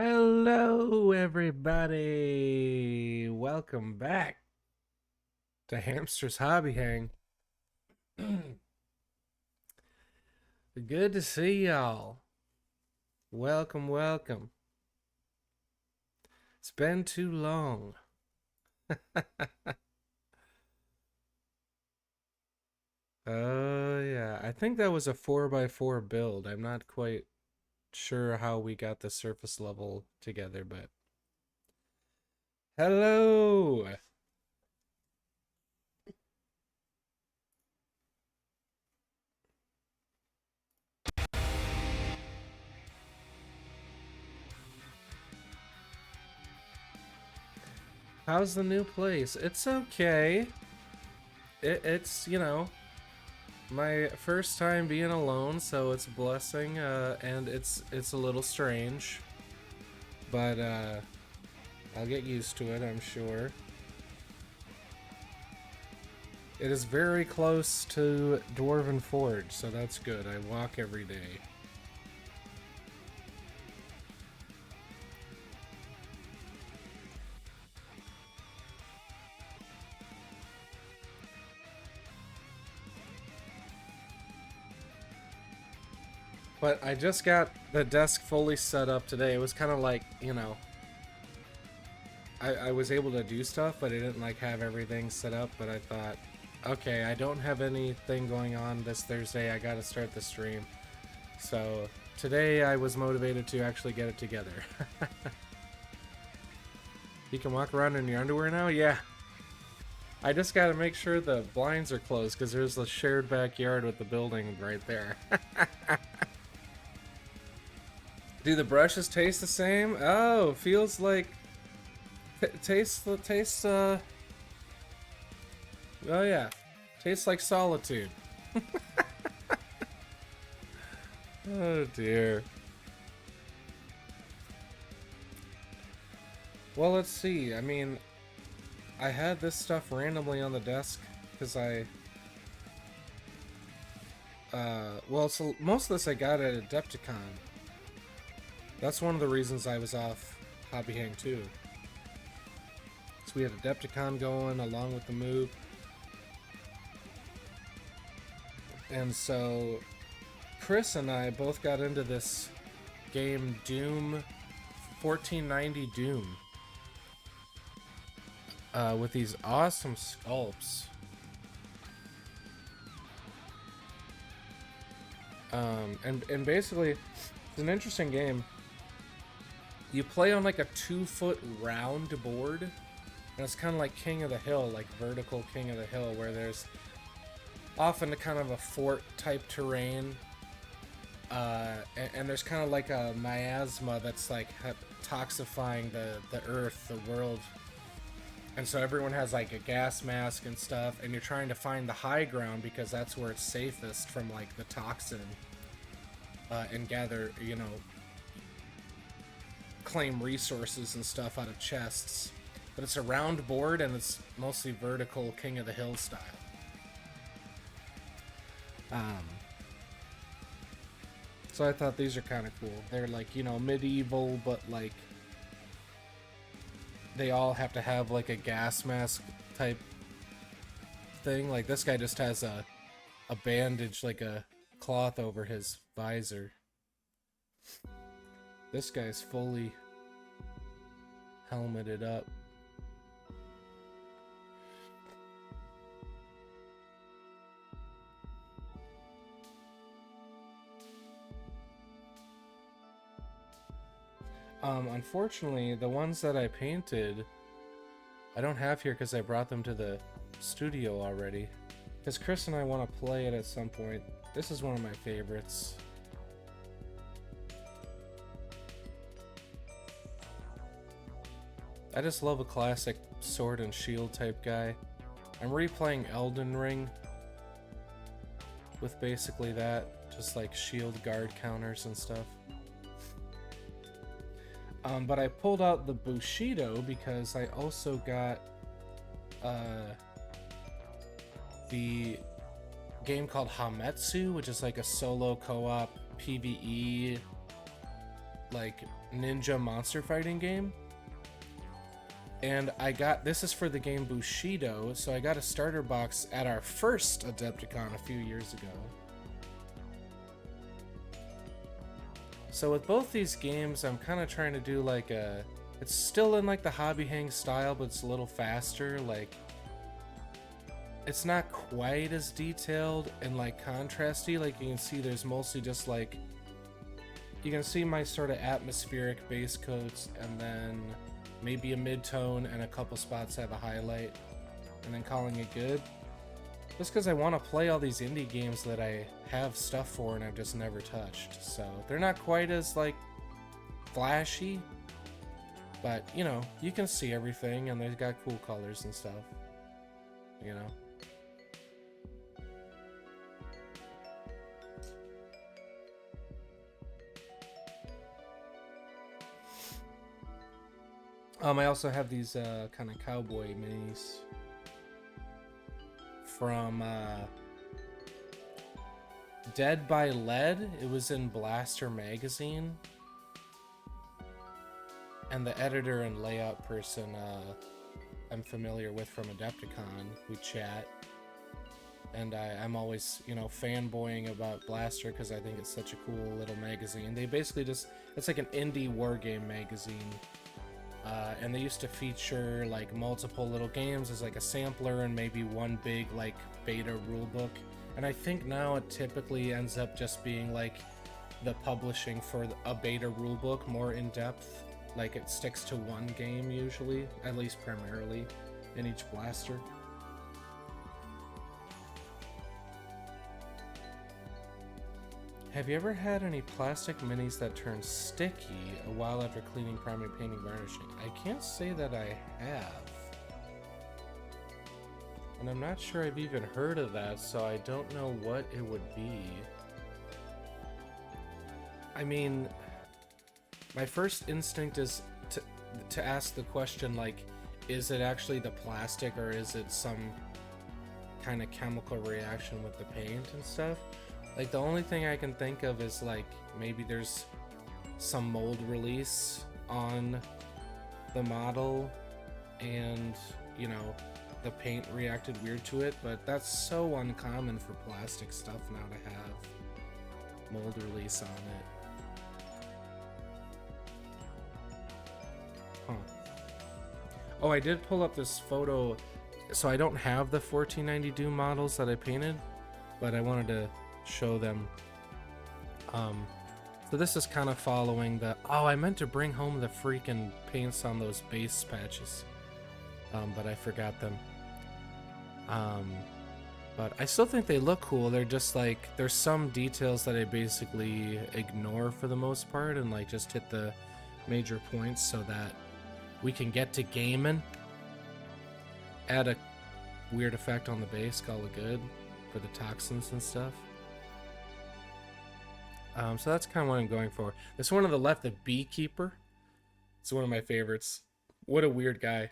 Hello, everybody. Welcome back to Hamster's Hobby Hang. Good to see y'all. Welcome, welcome. It's been too long. Oh, yeah. I think that was a 4x4 build. I'm not quite sure how we got the surface level together, but hello. How's the new place? It's okay. It's my first time being alone, so it's a blessing, and it's a little strange, but I'll get used to it, I'm sure. It is very close to Dwarven Forge, so that's good. I walk every day. But I just got the desk fully set up today. It was kind of like, I was able to do stuff, but I didn't like have everything set up. But I thought, okay, I don't have anything going on this Thursday. I gotta start the stream. So today I was motivated to actually get it together. You can walk around in your underwear now? Yeah. I just gotta make sure the blinds are closed because there's a shared backyard with the building right there. Do the brushes taste the same? Oh, feels like tastes oh yeah, tastes like solitude. Oh dear. Well, let's see. I mean, I had this stuff randomly on the desk because well, so most of this I got at Adepticon. That's one of the reasons I was off Hobby Hang too. So we had Adepticon going along with the move. And so Chris and I both got into this game Doom 1490 Doom with these awesome sculpts. And basically it's an interesting game. You play on like a 2-foot round board, and it's kind of like King of the Hill, like vertical King of the Hill, where there's often a kind of a fort type terrain, and there's kind of like a miasma that's like toxifying the earth, the world, and so everyone has like a gas mask and stuff, and you're trying to find the high ground because that's where it's safest from like the toxin, and gather, claim resources and stuff out of chests. But it's a round board and it's mostly vertical King of the Hill style. So I thought these are kind of cool. They're like, medieval, but like they all have to have like a gas mask type thing. Like this guy just has a bandage, like a cloth over his visor. This guy's fully helmeted up. Unfortunately, the ones that I painted, I don't have here because I brought them to the studio already. Because Chris and I want to play it at some point. This is one of my favorites. I just love a classic sword and shield type guy. I'm replaying Elden Ring with basically that, just like shield guard counters and stuff. But I pulled out the Bushido because I also got the game called Hametsu, which is like a solo co-op PvE like ninja monster fighting game. And this is for the game Bushido, so I got a starter box at our first Adepticon a few years ago. So with both these games, I'm kind of trying to do like it's still in like the hobby hang style, but it's a little faster. Like, it's not quite as detailed and like contrasty. Like you can see there's mostly just like, you can see my sort of atmospheric base coats, and then maybe a mid-tone and a couple spots have a highlight, and then calling it good. Just because I want to play all these indie games that I have stuff for and I've just never touched. So they're not quite as like flashy, but you know, you can see everything, and they've got cool colors and stuff, you know. I also have these kind of cowboy minis from Dead by Lead. It was in Blaster magazine, and the editor and layout person I'm familiar with from Adepticon. We chat, and I'm always, you know, fanboying about Blaster because I think it's such a cool little magazine. They basically just, it's like an indie wargame magazine. And they used to feature like multiple little games as like a sampler and maybe one big like beta rulebook. And I think now it typically ends up just being like the publishing for a beta rulebook, more in depth. Like it sticks to one game usually, at least primarily, in each blaster. Have you ever had any plastic minis that turn sticky a while after cleaning, priming, painting, varnishing? I can't say that I have. And I'm not sure I've even heard of that, so I don't know what it would be. I mean, my first instinct is to ask the question, like, is it actually the plastic or is it some kind of chemical reaction with the paint and stuff? Like, the only thing I can think of is, like, maybe there's some mold release on the model and, you know, the paint reacted weird to it, but that's so uncommon for plastic stuff now to have mold release on it. Huh. Oh, I did pull up this photo. So I don't have the 1490 Doom models that I painted, but I wanted to show them. So this is kind of following the, oh, I meant to bring home the freaking paints on those base patches, but I forgot them. But I still think they look cool. They're just like, there's some details that I basically ignore for the most part and like just hit the major points so that we can get to gaming. Add a weird effect on the base, call it good, for the toxins and stuff. So that's kind of what I'm going for. This one on the left, the Beekeeper, it's one of my favorites. What a weird guy.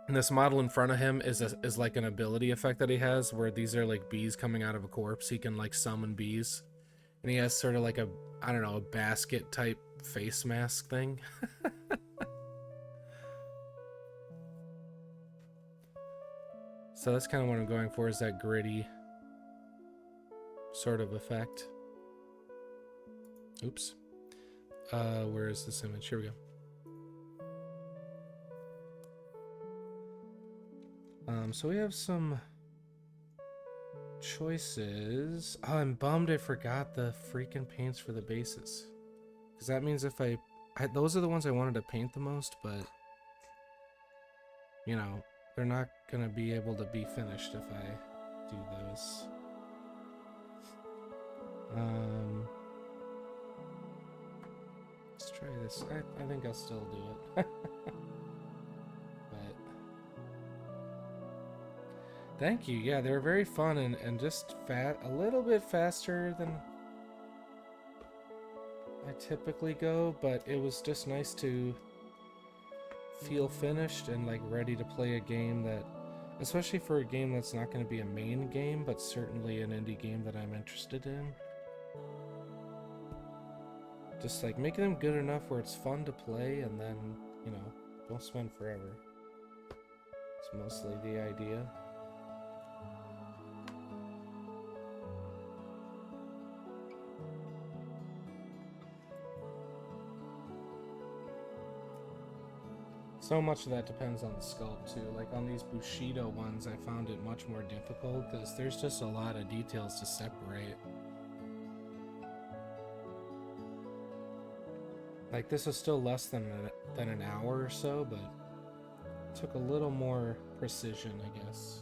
And this model in front of him is like an ability effect that he has, where these are like bees coming out of a corpse. He can like summon bees. And he has sort of like a, I don't know, a basket type face mask thing. So that's kind of what I'm going for, is that gritty sort of effect. Oops. Where is this image? Here we go. So we have some choices. Oh, I'm bummed I forgot the freaking paints for the bases. Because that means if those are the ones I wanted to paint the most, but, you know, they're not gonna be able to be finished if I do those. Let's try this. I think I'll still do it. But thank you. Yeah, they were very fun and just a little bit faster than I typically go, but it was just nice to feel finished and like ready to play a game that, especially for a game that's not going to be a main game, but certainly an indie game that I'm interested in, Just like making them good enough where it's fun to play, and then, you know, don't spend forever. It's mostly the idea. So much of that depends on the sculpt too. Like on these Bushido ones, I found it much more difficult because there's just a lot of details to separate. Like this is still less than an hour or so, but it took a little more precision, I guess.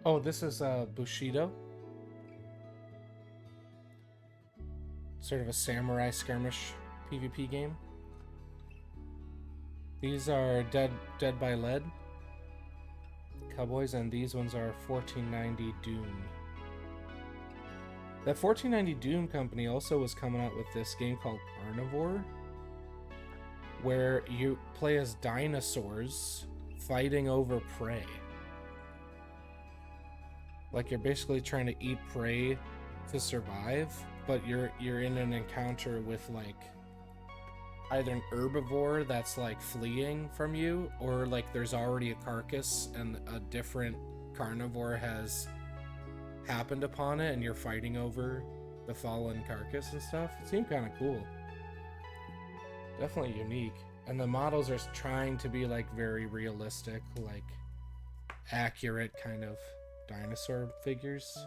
Oh, this is Bushido. Sort of a samurai skirmish PvP game. These are Dead by Lead Cowboys, and these ones are 1490 Doom. That 1490 Doom company also was coming out with this game called Carnivore, where you play as dinosaurs fighting over prey. Like you're basically trying to eat prey to survive, but you're in an encounter with like either an herbivore that's like fleeing from you, or like there's already a carcass and a different carnivore has happened upon it and you're fighting over the fallen carcass and stuff. It seemed kind of cool. Definitely unique. And the models are trying to be like very realistic, like accurate kind of dinosaur figures.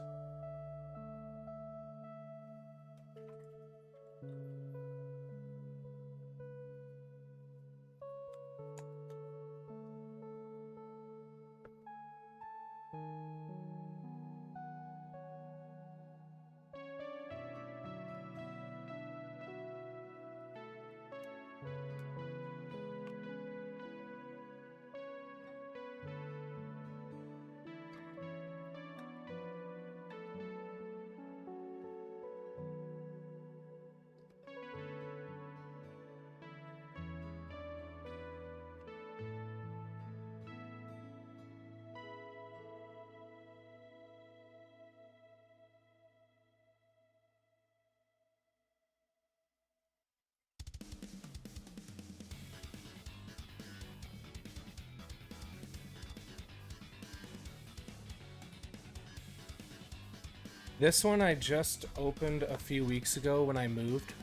This one I just opened a few weeks ago when I moved.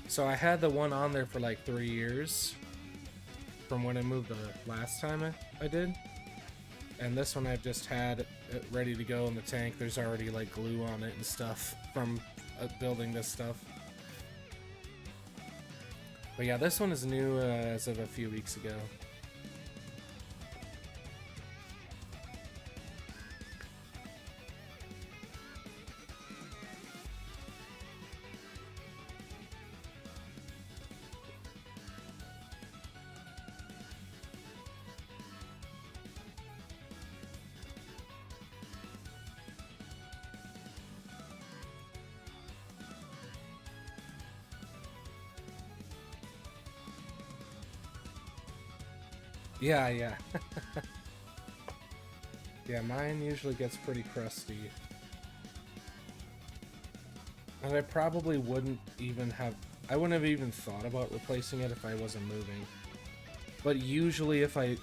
So I had the one on there for like 3 years from when I moved the last time I did. And this one I've just had it ready to go in the tank. There's already like glue on it and stuff from building this stuff. But yeah, this one is new as of a few weeks ago. Yeah. Yeah, mine usually gets pretty crusty. And I probably wouldn't have even thought about replacing it if I wasn't moving. But usually if I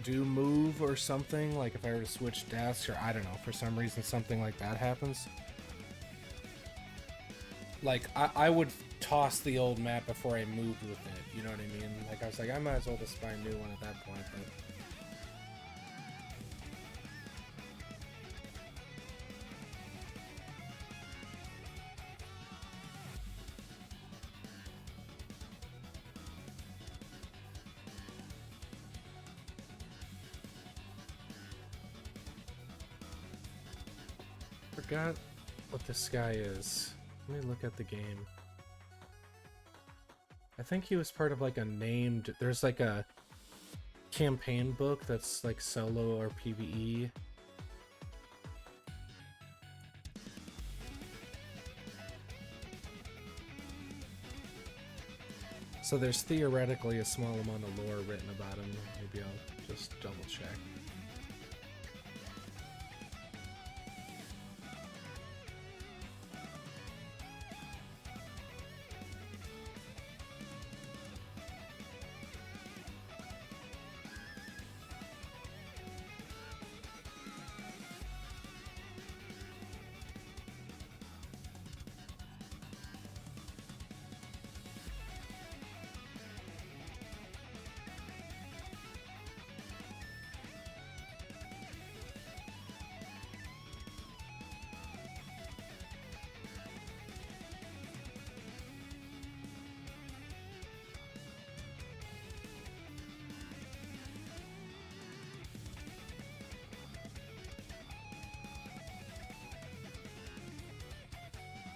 do move or something, like if I were to switch desks or I don't know, for some reason something like that happens, like I would toss the old map before I moved with it, you know what I mean? Like I was like, I might as well just buy a new one at that point, but forgot what this guy is. Let me look at the game. I think he was part of like a named. There's like a campaign book that's like solo or PvE. So there's theoretically a small amount of lore written about him. Maybe I'll just double check.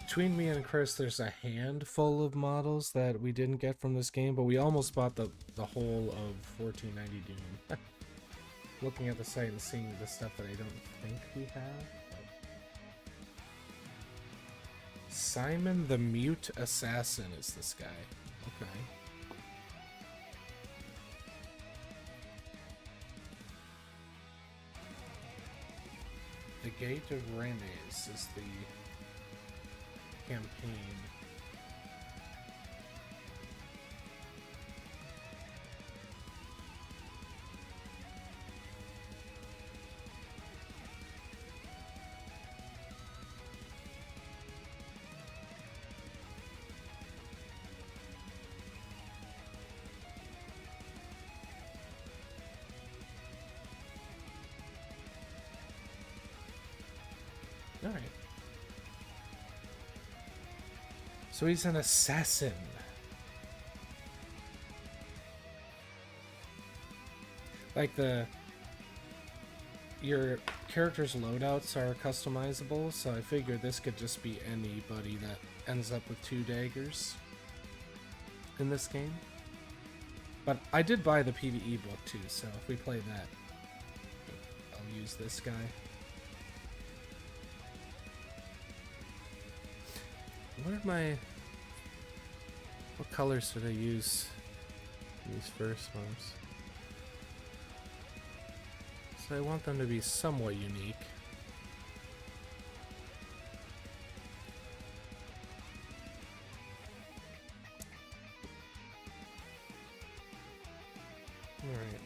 Between me and Chris, there's a handful of models that we didn't get from this game, but we almost bought the whole of 1490 Doom. Looking at the site and seeing the stuff that I don't think we have. Simon the Mute Assassin is this guy. Okay. The Gate of Rennes is the campaign. All right. So he's an assassin. Like your character's loadouts are customizable, so I figured this could just be anybody that ends up with 2 daggers in this game. But I did buy the PvE book too, so if we play that, I'll use this guy. What colors did I use? These first ones. So I want them to be somewhat unique. Alright.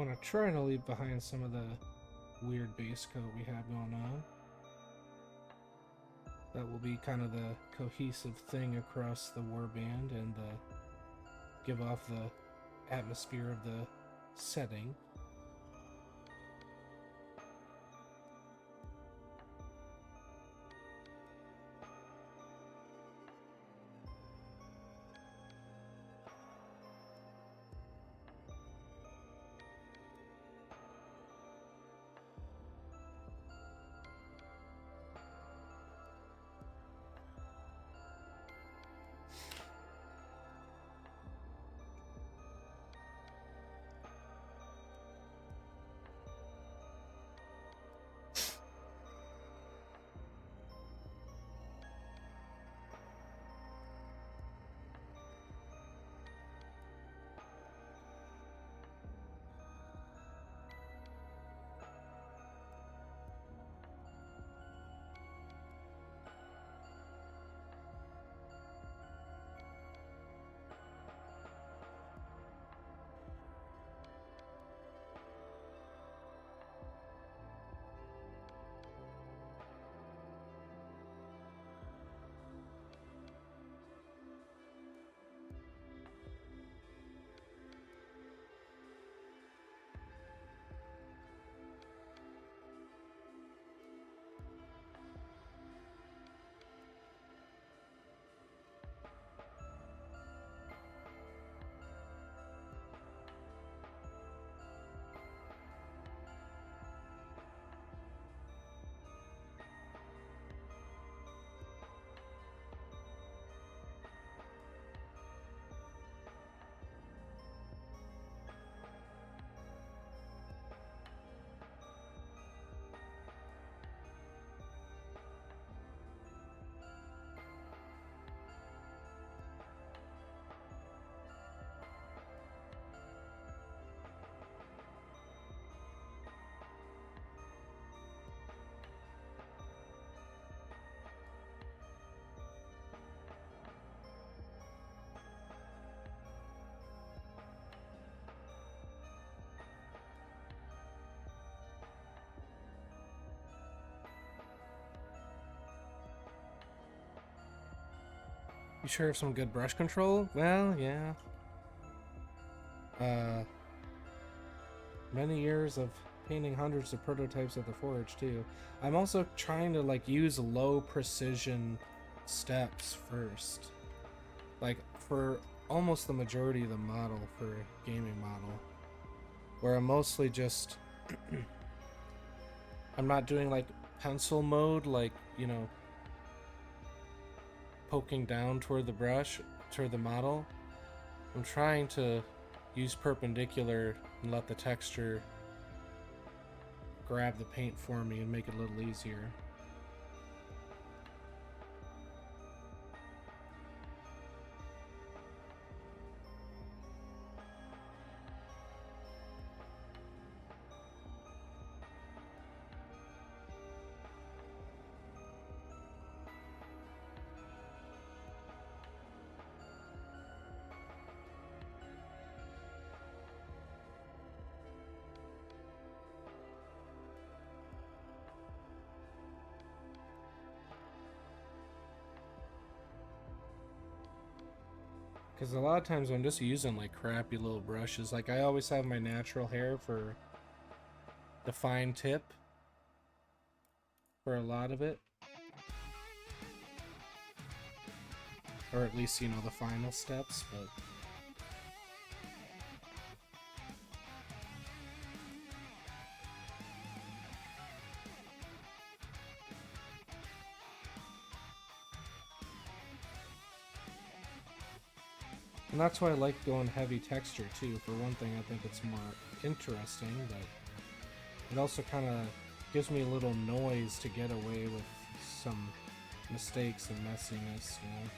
want to try to leave behind some of the weird base coat we have going on. That will be kind of the cohesive thing across the warband and give off the atmosphere of the setting. You sure have some good brush control? Well, yeah. Many years of painting hundreds of prototypes at the forge too. I'm also trying to like use low precision steps first. Like for almost the majority of the model for a gaming model. Where I'm mostly just I'm not doing like pencil mode, like, you know, poking down toward the brush, toward the model. I'm trying to use perpendicular and let the texture grab the paint for me and make it a little easier. Because a lot of times I'm just using like crappy little brushes. Like I always have my natural hair for the fine tip for a lot of it. Or at least, you know, the final steps, but... And that's why I like going heavy texture too. For one thing, I think it's more interesting, but it also kind of gives me a little noise to get away with some mistakes and messiness, you know?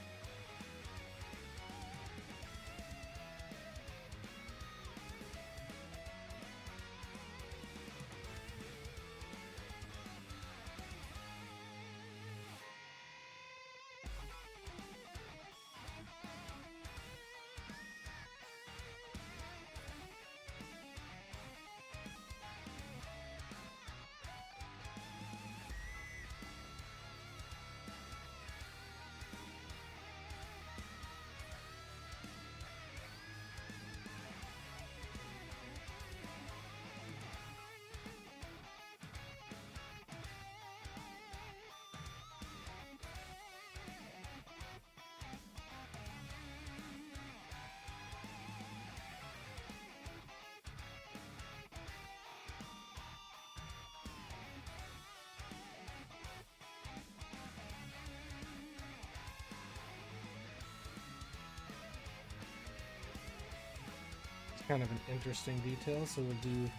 kind of an interesting detail, so we'll do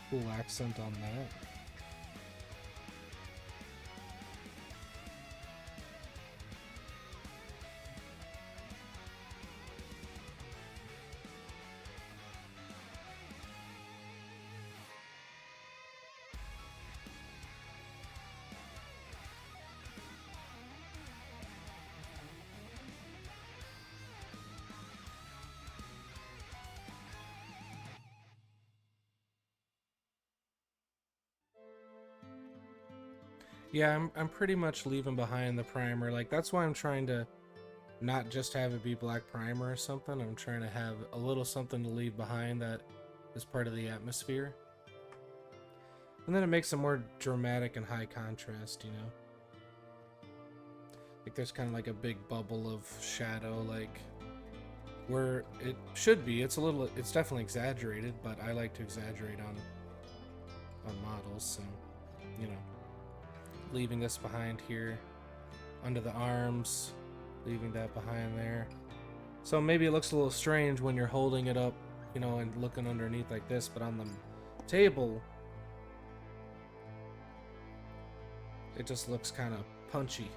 cool accent on that. Yeah, I'm pretty much leaving behind the primer. Like, that's why I'm trying to not just have it be black primer or something. I'm trying to have a little something to leave behind that is part of the atmosphere. And then it makes it more dramatic and high contrast, you know? Like, there's kind of like a big bubble of shadow, like, where it should be. It's definitely exaggerated, but I like to exaggerate on models, so, you know. Leaving this behind here under the arms, leaving that behind there. So maybe it looks a little strange when you're holding it up, you know, and looking underneath like this, but on the table it just looks kind of punchy.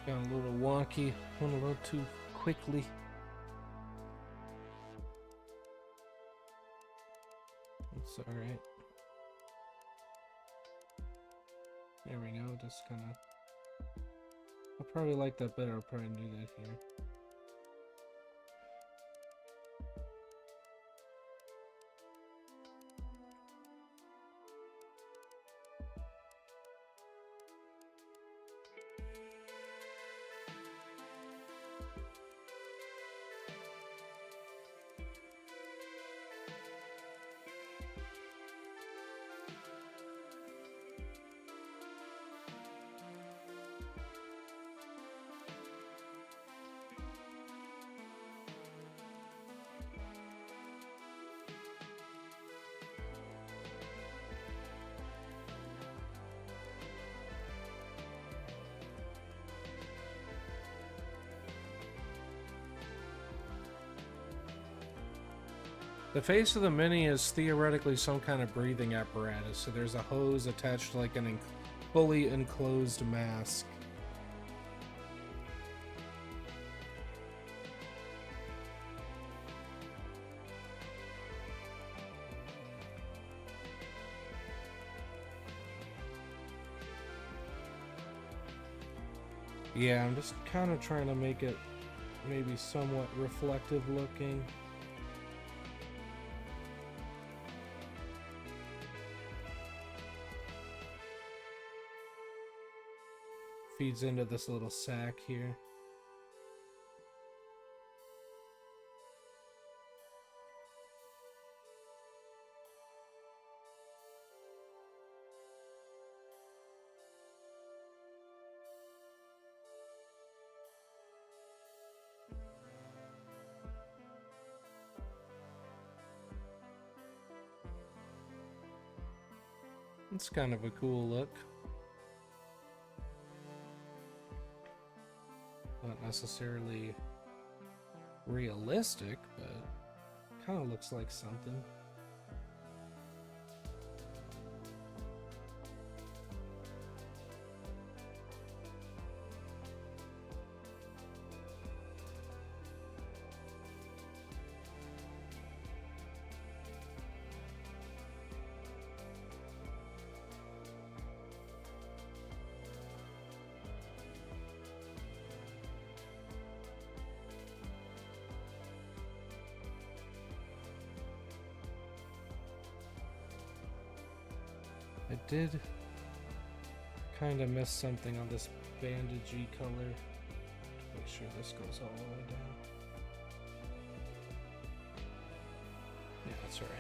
Got a little wonky, went a little too quickly. It's alright. There we go, just kinda... I'll probably like that better, I'll probably do that here. The face of the Mini is theoretically some kind of breathing apparatus, so there's a hose attached to like an fully enclosed mask. Yeah, I'm just kind of trying to make it maybe somewhat reflective looking. Feeds into this little sack here. It's kind of a cool look. Not necessarily realistic, but kind of looks like something. I did kind of miss something on this bandagey color. Make sure this goes all the way down. Yeah, that's alright.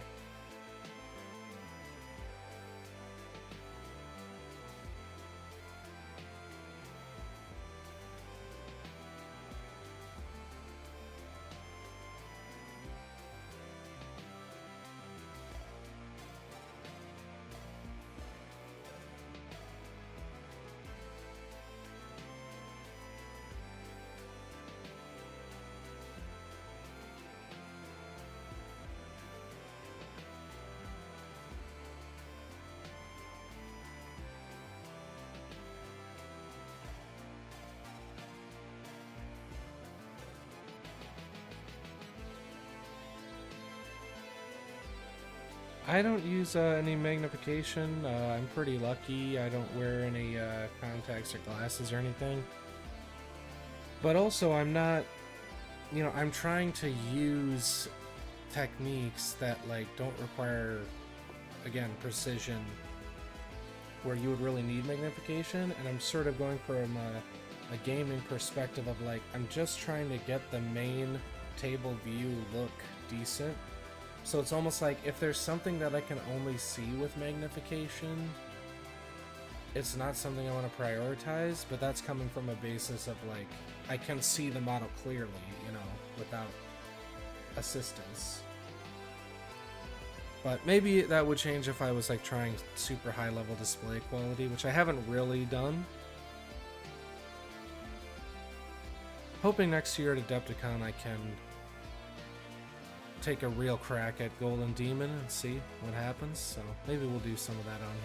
I don't use any magnification. I'm pretty lucky. I don't wear any contacts or glasses or anything. But also, I'm not, I'm trying to use techniques that like don't require, again, precision, where you would really need magnification. And I'm sort of going from a gaming perspective of like, I'm just trying to get the main table view look decent. So it's almost like if there's something that I can only see with magnification, it's not something I want to prioritize, but that's coming from a basis of like, I can see the model clearly, without assistance. But maybe that would change if I was like trying super high level display quality, which I haven't really done. Hoping next year at Adepticon I can take a real crack at Golden Demon and see what happens, so maybe we'll do some of that on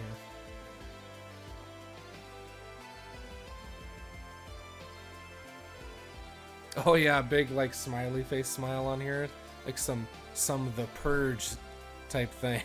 here. Oh yeah, big like smiley face smile on here, like some The Purge type thing.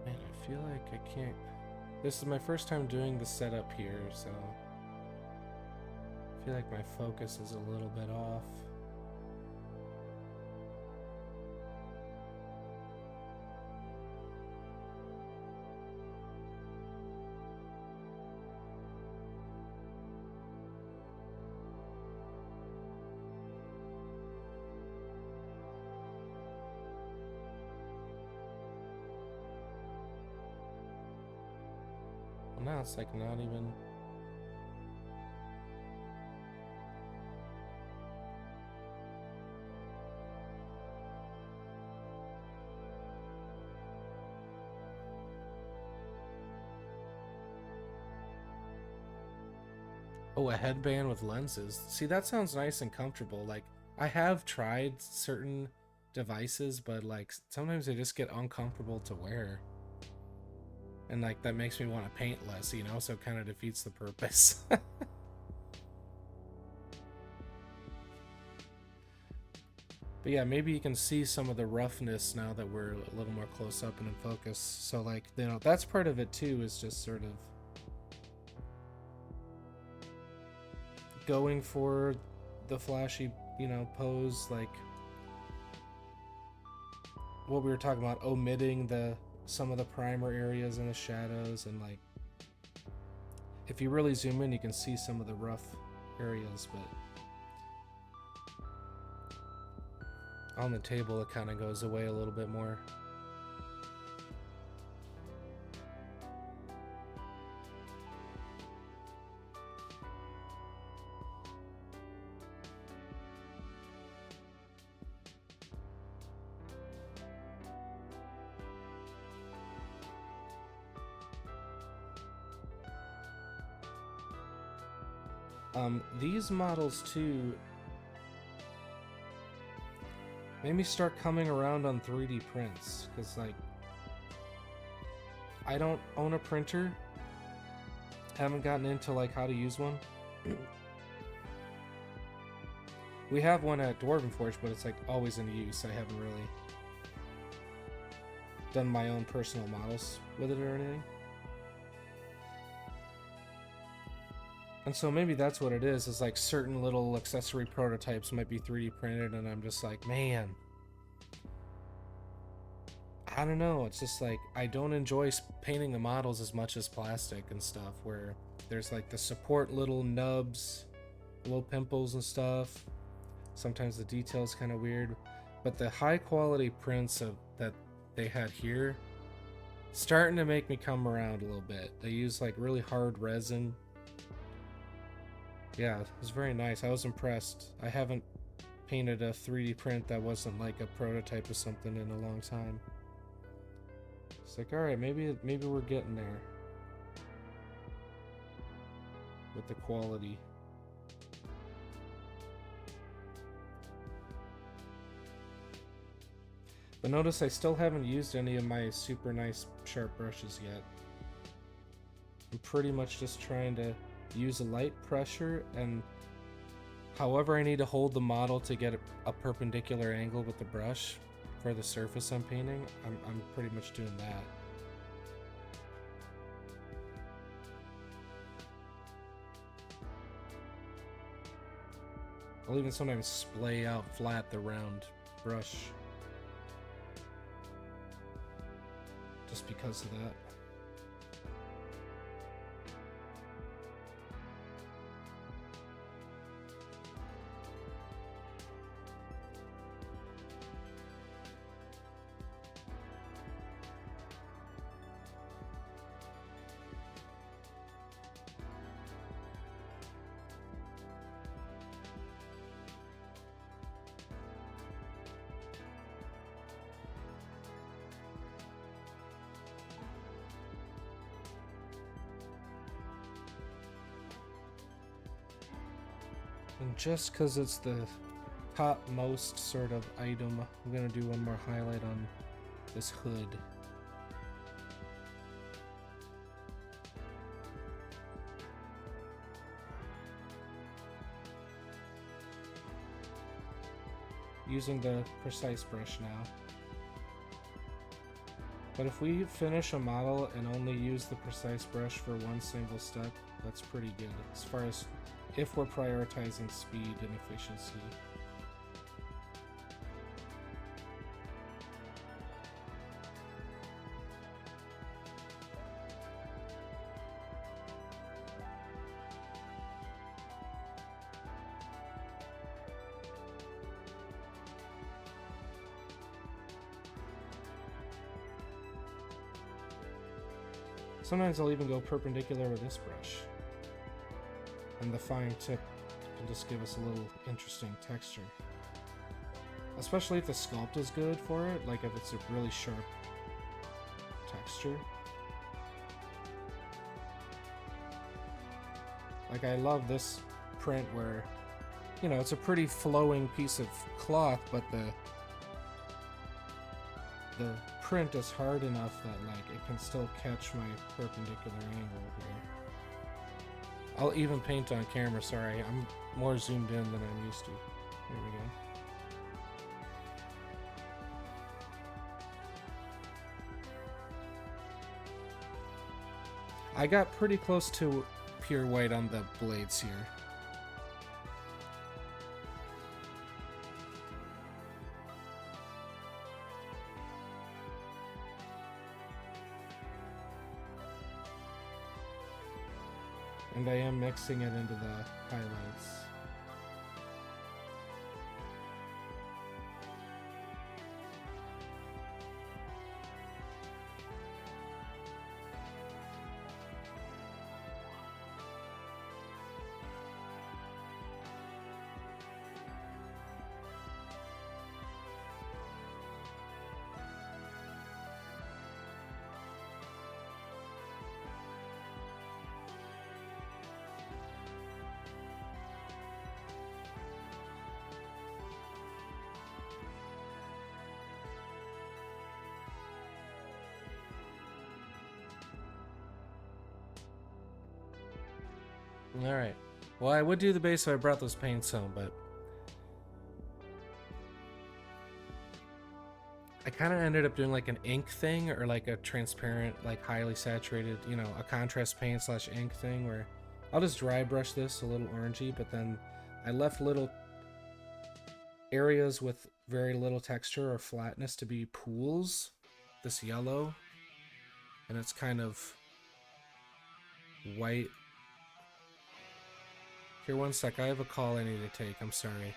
Man, I feel like I can't. This is my first time doing the setup here, so I feel like my focus is a little bit off. Well, now it's like not even. Oh, a headband with lenses. See, that sounds nice and comfortable. Like, I have tried certain devices, but like sometimes they just get uncomfortable to wear. And like that makes me want to paint less, you know, so it kind of defeats the purpose. But yeah, maybe you can see some of the roughness now that we're a little more close up and in focus. So like, you know, that's part of it too, is just sort of going for the flashy, you know, pose, like what we were talking about, omitting some of the primer areas and the shadows, and like if you really zoom in you can see some of the rough areas, but on the table it kind of goes away a little bit more. These models too made me start coming around on 3D prints, because like I don't own a printer, haven't gotten into like how to use one. We have one at Dwarven Forge, but it's like always in use. I haven't really done my own personal models with it or anything. And so maybe that's what it is like certain little accessory prototypes might be 3D printed, and I'm just like, man, I don't know. It's just like, I don't enjoy painting the models as much as plastic and stuff, where there's like the support little nubs, little pimples and stuff. Sometimes the detail's kind of weird, but the high quality prints that they had here starting to make me come around a little bit. They use like really hard resin. Yeah, it was very nice. I was impressed. I haven't painted a 3D print that wasn't like a prototype of something in a long time. It's like, all right, maybe we're getting there with the quality. But notice I still haven't used any of my super nice sharp brushes yet. I'm pretty much just trying to use a light pressure, and however I need to hold the model to get a perpendicular angle with the brush for the surface I'm painting, I'm pretty much doing that. I'll even sometimes splay out flat the round brush just because of that. And just because it's the topmost sort of item, I'm going to do one more highlight on this hood. Using the precise brush now. But if we finish a model and only use the precise brush for one single step, that's pretty good as far as if we're prioritizing speed and efficiency. Sometimes I'll even go perpendicular with this brush. And the fine tip can just give us a little interesting texture. Especially if the sculpt is good for it, like if it's a really sharp texture. Like, I love this print where, you know, it's a pretty flowing piece of cloth, but the print is hard enough that, like, it can still catch my perpendicular angle here. I'll even paint on camera, sorry. I'm more zoomed in than I'm used to. There we go. I got pretty close to pure white on the blades here. And I am mixing it into the highlights. Alright. Well, I would do the base if I brought those paints home, but I kind of ended up doing like an ink thing or like a transparent, like highly saturated, you know, a contrast paint slash ink thing where I'll just dry brush this a little orangey, but then I left little areas with very little texture or flatness to be pools, this yellow, and it's kind of white. Here, one sec, I have a call I need to take, I'm sorry.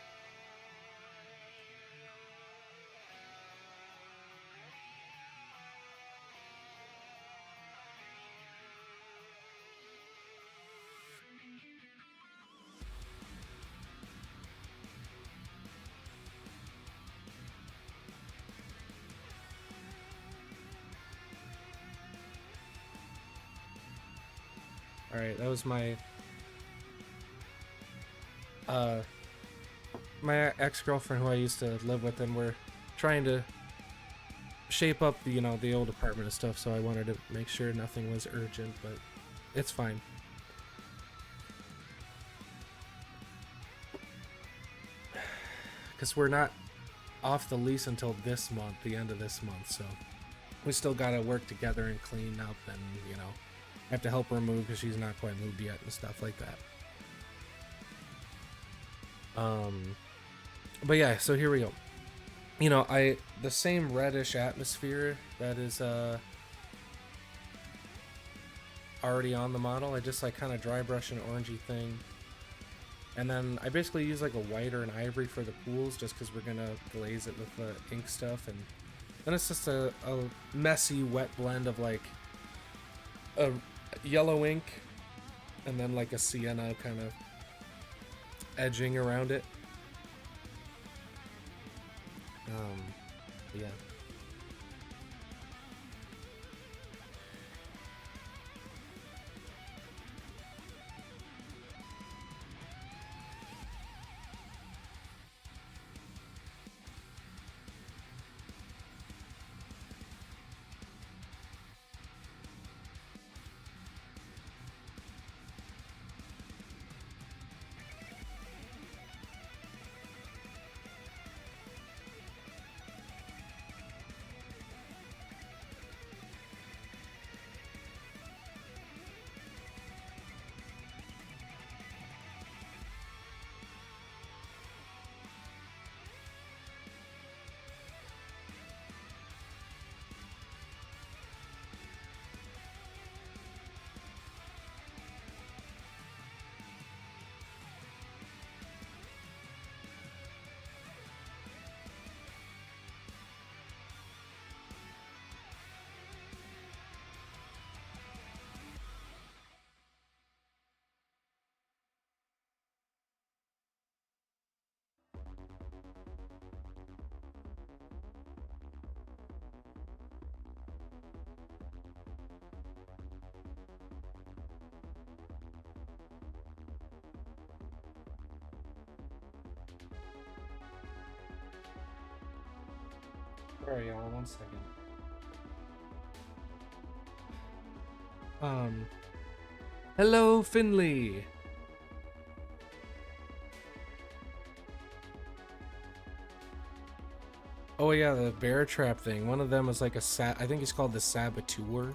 Alright, that was my my ex-girlfriend who I used to live with, and we're trying to shape up the, you know, the old apartment and stuff, so I wanted to make sure nothing was urgent, but it's fine. Because we're not off the lease until this month, the end of this month, so we still gotta work together and clean up, and, you know, I have to help her move because she's not quite moved yet and stuff like that. But yeah, so here we go. You know, the same reddish atmosphere that is already on the model, I just like kind of dry brush an orangey thing, and then I basically use like a white or an ivory for the pools just because we're gonna glaze it with the ink stuff, and then it's just a messy wet blend of like a yellow ink and then like a sienna kind of edging around it. Yeah. Sorry, y'all. 1 second. Hello, Finley. Oh yeah, the bear trap thing. One of them is like I think he's called the Saboteur.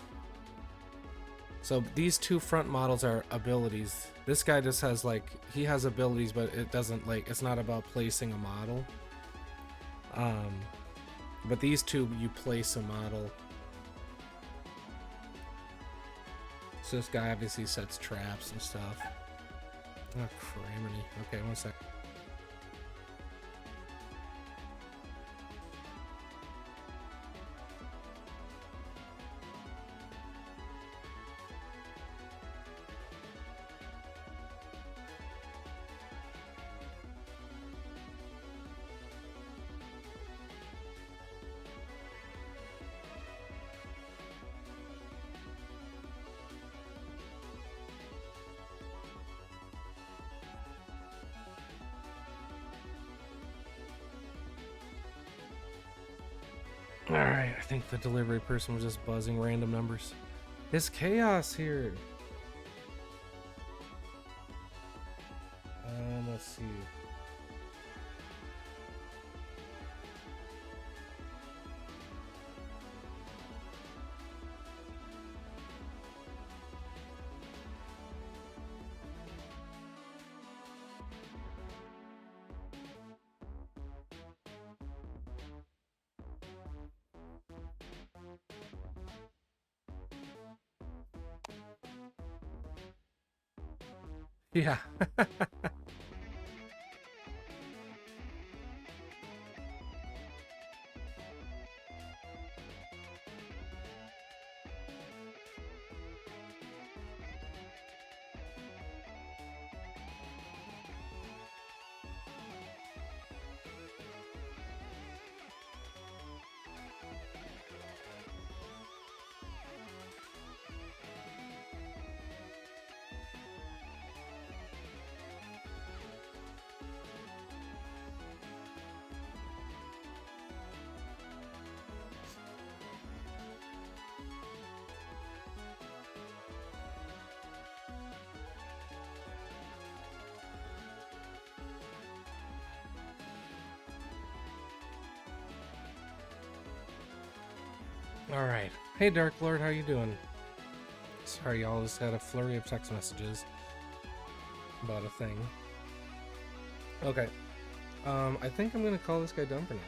So these two front models are abilities. This guy just has like, he has abilities, but it doesn't like, it's not about placing a model. But these two, you place a model. So this guy obviously sets traps and stuff. Oh, criminy. Okay, 1 sec. Alright, I think the delivery person was just buzzing random numbers. It's chaos here. Let's see. Yeah. Alright. Hey Dark Lord, how you doing? Sorry, y'all just had a flurry of text messages about a thing. Okay. I think I'm gonna call this guy done for now.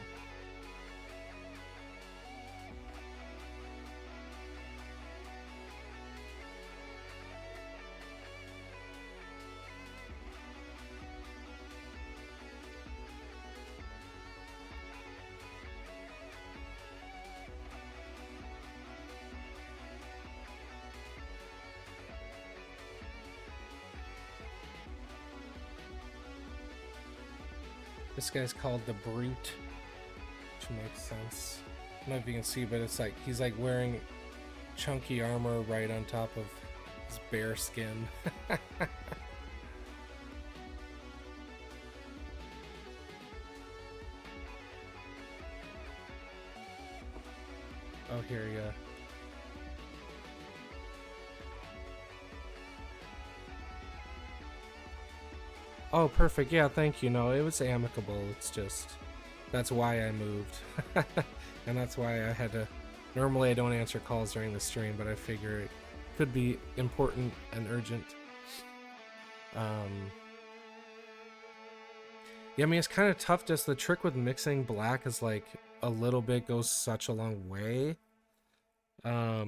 This guy's called the Brute, which makes sense. I don't know if you can see, but it's like he's like wearing chunky armor right on top of his bear skin. Oh, here you go. Oh, perfect. Yeah, thank you. No, it was amicable. It's just, that's why I moved. And that's why I had to, normally I don't answer calls during the stream, but I figure it could be important and urgent. Yeah, I mean, it's kind of tough. Just the trick with mixing black is like a little bit goes such a long way. I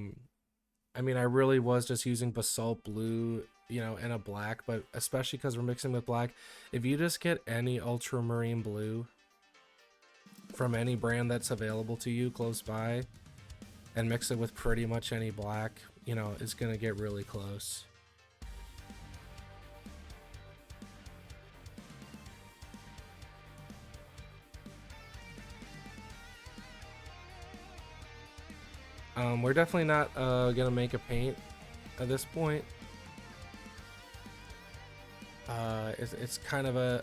mean, I really was just using basalt blue, you know, and a black, but especially because we're mixing with black, if you just get any ultramarine blue from any brand that's available to you close by and mix it with pretty much any black, you know, it's gonna get really close. We're definitely not gonna make a paint at this point. It's kind of a,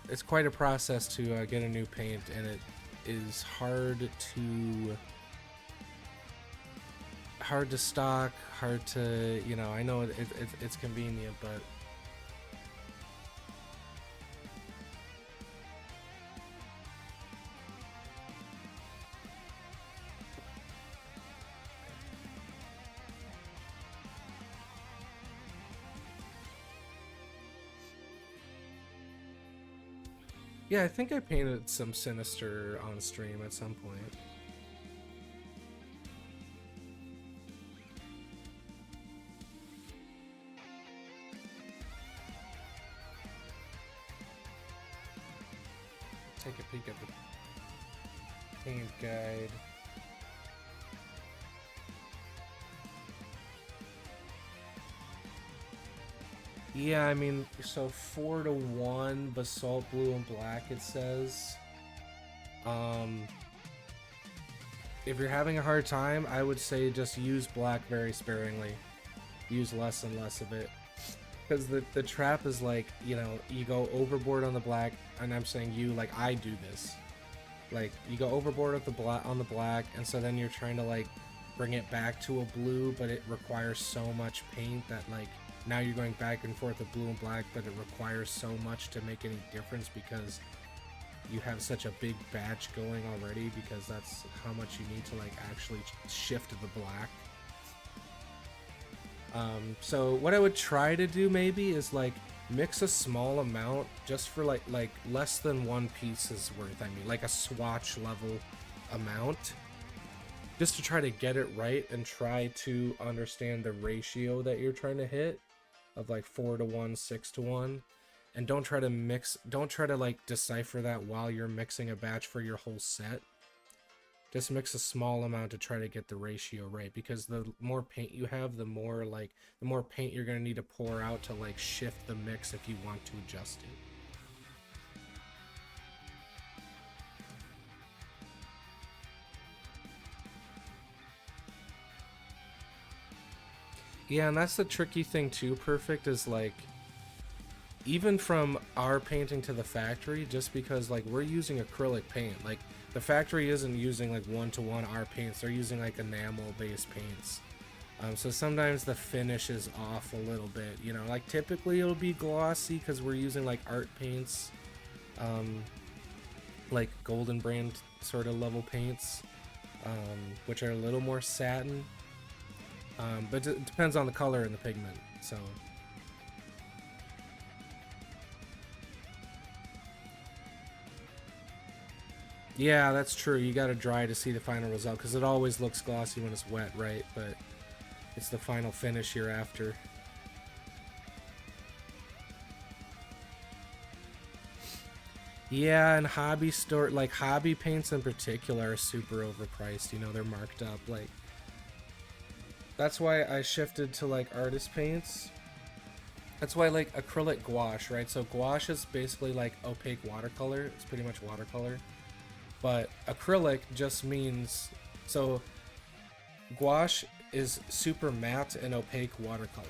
it's quite a process to get a new paint, and is hard to stock, hard to, you know, I know it's convenient, but yeah, I think I painted some Sinister on stream at some point. Take a peek at the paint guide. Yeah, I mean, so 4-to-1 basalt blue and black, it says. If you're having a hard time, I would say just use black very sparingly. Use less and less of it. Because the trap is like, you know, you go overboard on the black, and I'm saying you, like I do this. Like, you go overboard with on the black, and so then you're trying to like bring it back to a blue, but it requires so much paint that like now you're going back and forth with blue and black, but it requires so much to make any difference because you have such a big batch going already, because that's how much you need to like actually shift to the black. So what I would try to do maybe is like mix a small amount just for like less than one piece's worth. I mean, like a swatch level amount, just to try to get it right and try to understand the ratio that you're trying to hit of like 4-to-1, 6-to-1, and don't try to like decipher that while you're mixing a batch for your whole set. Just mix a small amount to try to get the ratio right, because the more paint you have, the more paint you're going to need to pour out to like shift the mix if you want to adjust it. Yeah, and that's the tricky thing too, Perfect, is like, even from our painting to the factory, just because like we're using acrylic paint, like the factory isn't using like 1-to-1 our paints, they're using like enamel based paints. So sometimes the finish is off a little bit, you know, like typically it'll be glossy because we're using like art paints, like Golden Brand sort of level paints, which are a little more satin. But it depends on the color and the pigment, so. Yeah, that's true. You gotta dry to see the final result, because it always looks glossy when it's wet, right? But it's the final finish you're after. Yeah, and hobby store, like hobby paints in particular, are super overpriced. You know, they're marked up, like. That's why I shifted to like artist paints. That's why I like acrylic gouache, right? So gouache is basically like opaque watercolor. It's pretty much watercolor. But acrylic just means, so gouache is super matte and opaque watercolor.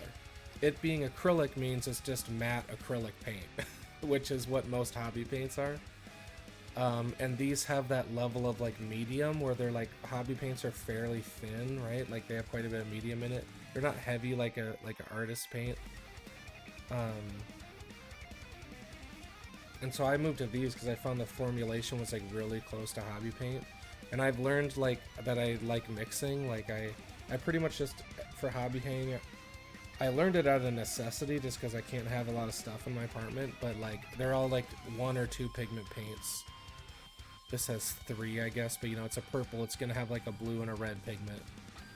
It being acrylic means it's just matte acrylic paint, which is what most hobby paints are. And these have that level of like medium where they're like, hobby paints are fairly thin, right? Like they have quite a bit of medium in it. They're not heavy like an artist paint. And so I moved to these because I found the formulation was like really close to hobby paint. And I've learned like that I like mixing. Like I pretty much just, for hobby painting, I learned it out of necessity just because I can't have a lot of stuff in my apartment. But like they're all like 1 or 2 pigment paints. This has 3, I guess, but you know, it's a purple. It's gonna have like a blue and a red pigment,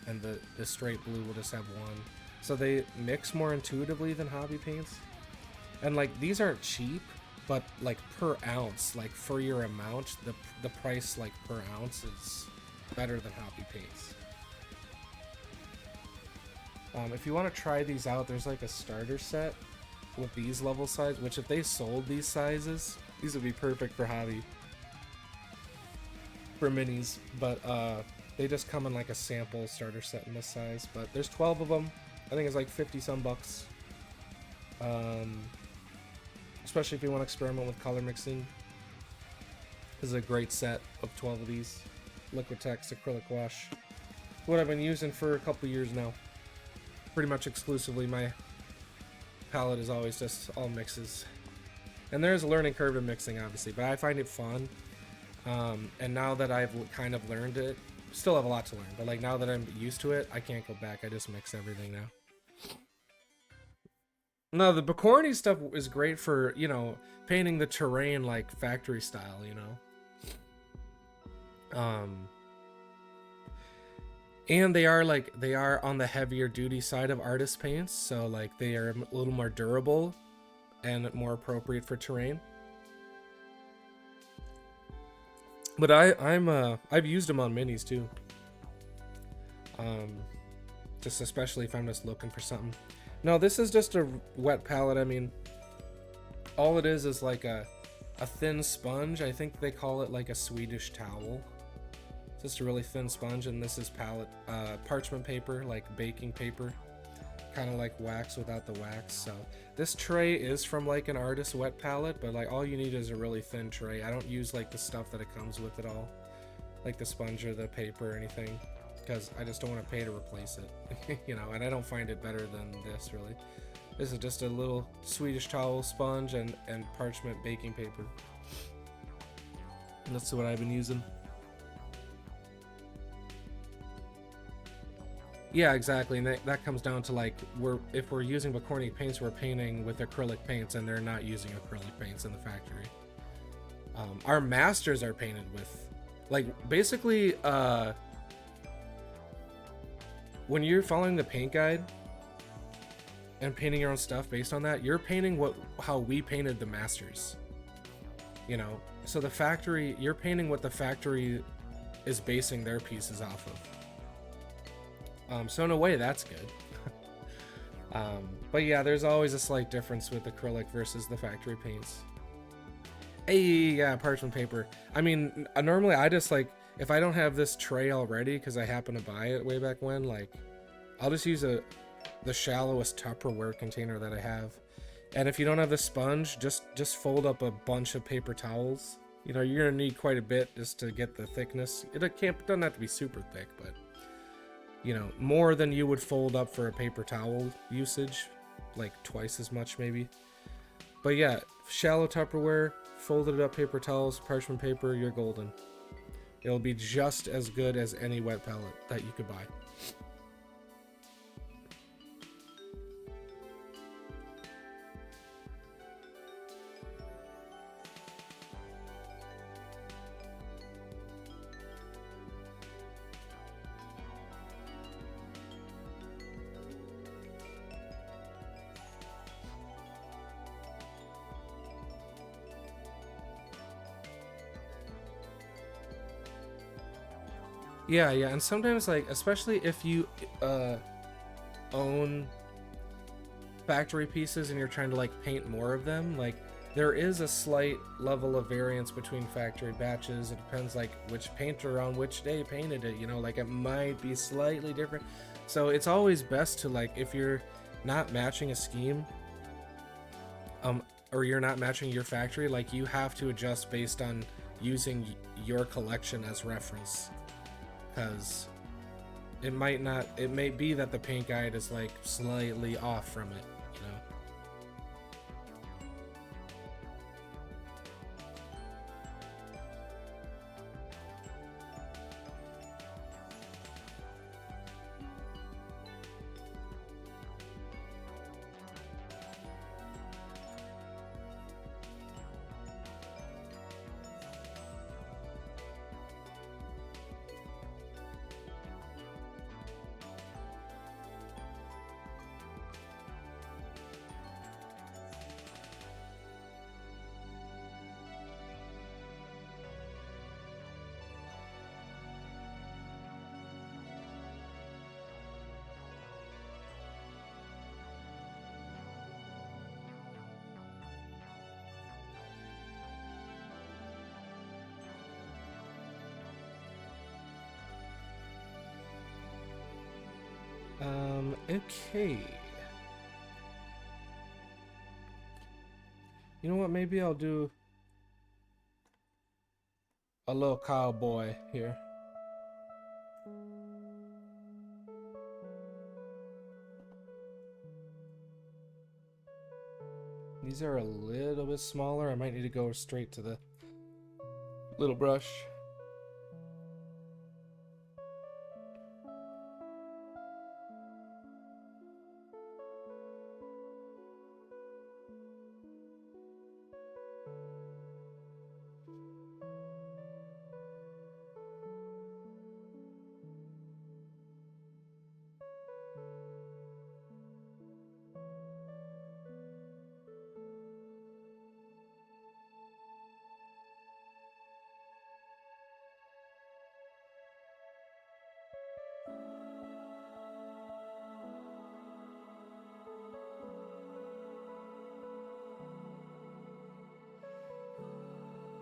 and the straight blue will just have 1. So they mix more intuitively than hobby paints. And like these aren't cheap, but like per ounce, like for your amount, the price like per ounce is better than hobby paints. If you want to try these out, there's like a starter set with these level size, which if they sold these sizes, these would be perfect for hobby. For minis, but they just come in like a sample starter set in this size. But there's 12 of them. I think it's like 50 some bucks. Especially if you want to experiment with color mixing. This is a great set of 12 of these. Liquitex acrylic wash. What I've been using for a couple years now. Pretty much exclusively. My palette is always just all mixes. And there's a learning curve to mixing, obviously, but I find it fun. And now that I've kind of learned it, still have a lot to learn, but like now that I'm used to it, I can't go back. I just mix everything now. No, the Bicorni stuff is great for, you know, painting the terrain like factory style, you know. And they are on the heavier duty side of artist paints, so like they are a little more durable and more appropriate for terrain. But I've used them on minis too. Just especially if I'm just looking for something. No, this is just a wet palette. I mean, all it is like a thin sponge. I think they call it like a Swedish towel. Just a really thin sponge, and this is parchment paper, like baking paper, kind of like wax without the wax. So this tray is from like an artist wet palette, but like all you need is a really thin tray. I don't use like the stuff that it comes with at all, like the sponge or the paper or anything, because I just don't want to pay to replace it. You know, and I don't find it better than this really. This is just a little Swedish towel sponge and parchment baking paper. And that's what I've been using. Yeah, exactly, and that comes down to like if we're using Bicorni paints, we're painting with acrylic paints, and they're not using acrylic paints in the factory. Our masters are painted with, like, basically, when you're following the paint guide and painting your own stuff based on that, you're painting how we painted the masters. You know, so the factory, you're painting what the factory is basing their pieces off of. So in a way, that's good. But yeah, there's always a slight difference with acrylic versus the factory paints. Hey, yeah, parchment paper. I mean, normally I just like, if I don't have this tray already, because I happen to buy it way back when, like, I'll just use the shallowest Tupperware container that I have. And if you don't have the sponge, just fold up a bunch of paper towels. You know, you're gonna need quite a bit just to get the thickness. It doesn't have to be super thick, but you know, more than you would fold up for a paper towel usage, like twice as much maybe. But yeah, shallow Tupperware, folded up paper towels, parchment paper, you're golden. It'll be just as good as any wet palette that you could buy. Yeah, and sometimes, like, especially if you own factory pieces and you're trying to like paint more of them, like there is a slight level of variance between factory batches. It depends like which painter on which day painted it, you know, like it might be slightly different. So it's always best to, like, if you're not matching a scheme, or you're not matching your factory, like you have to adjust based on using your collection as reference. Because it may be that the paint guide is like slightly off from it, you know. Okay. You know what? Maybe I'll do a little cowboy here. These are a little bit smaller. I might need to go straight to the little brush.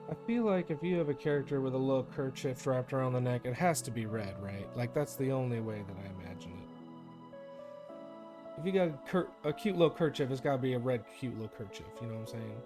I feel like if you have a character with a little kerchief wrapped around the neck, it has to be red, right? Like, that's the only way that I imagine it. If you got a cute little kerchief, it's gotta be a red cute little kerchief, you know what I'm saying?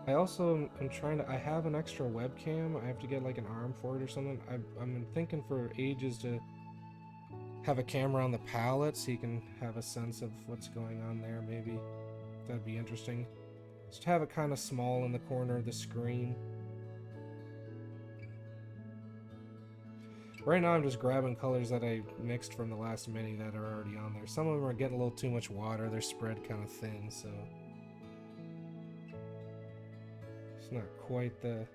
I also am trying to. I have an extra webcam. I have to get like an arm for it or something. I'm thinking for ages to have a camera on the palette so you can have a sense of what's going on there. Maybe that'd be interesting. Just have it kind of small in the corner of the screen. Right now I'm just grabbing colors that I mixed from the last mini that are already on there. Some of them are getting a little too much water. They're spread kind of thin, so it's not quite the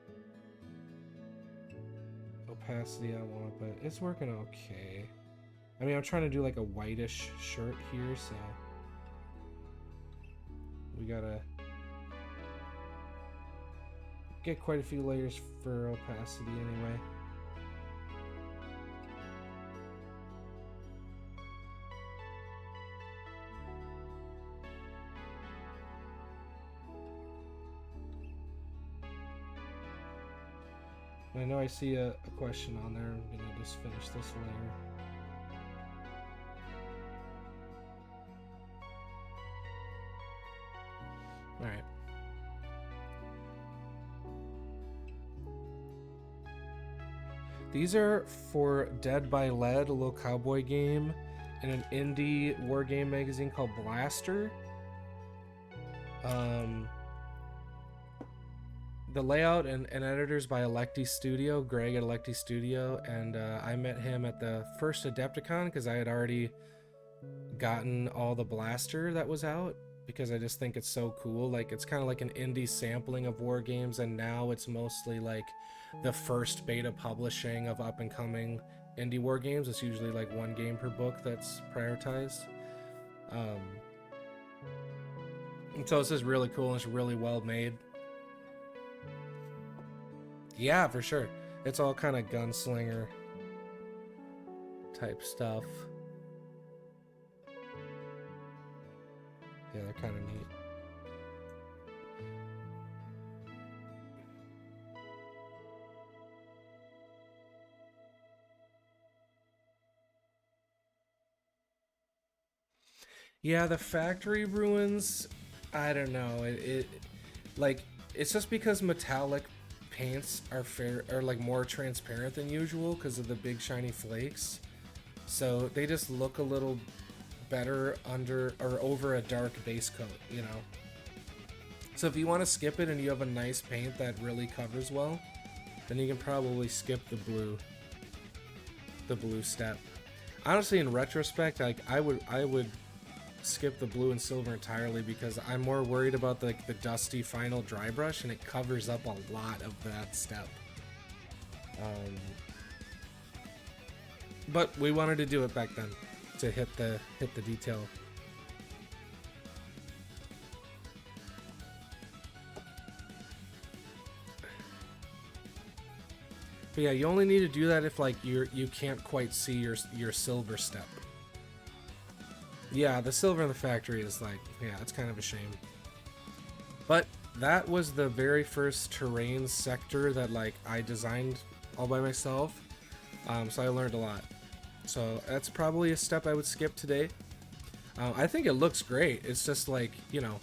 opacity I want, but it's working okay. I mean, I'm trying to do like a whitish shirt here, so we gotta get quite a few layers for opacity anyway. I know I see a question on there. I'm gonna just finish this layer. Alright. These are for Dead by Lead, a little cowboy game in an indie war game magazine called Blaster. The layout and editors by Electi Studio, Greg at Electi Studio, and I met him at the first Adepticon because I had already gotten all the Blaster that was out, because I just think it's so cool. Like, it's kind of like an indie sampling of war games, and now it's mostly like the first beta publishing of up and coming indie war games. It's usually like one game per book that's prioritized. And so this is really cool and it's really well made. Yeah, for sure. It's all kind of gunslinger type stuff. Yeah, they're kind of neat. Yeah, the factory ruins, I don't know. It like, it's just because metallic paints are like more transparent than usual because of the big shiny flakes. So they just look a little better under or over a dark base coat, you know. So if you want to skip it and you have a nice paint that really covers well, then you can probably skip the blue step. Honestly, in retrospect, like I would skip the blue and silver entirely because I'm more worried about the dusty final dry brush, and it covers up a lot of that step. But we wanted to do it back then to hit the detail. But yeah, you only need to do that if like you can't quite see your silver step. Yeah, the silver in the factory is like, yeah, it's kind of a shame. But that was the very first terrain sector that like I designed all by myself. So I learned a lot. So that's probably a step I would skip today. I think it looks great. It's just like, you know,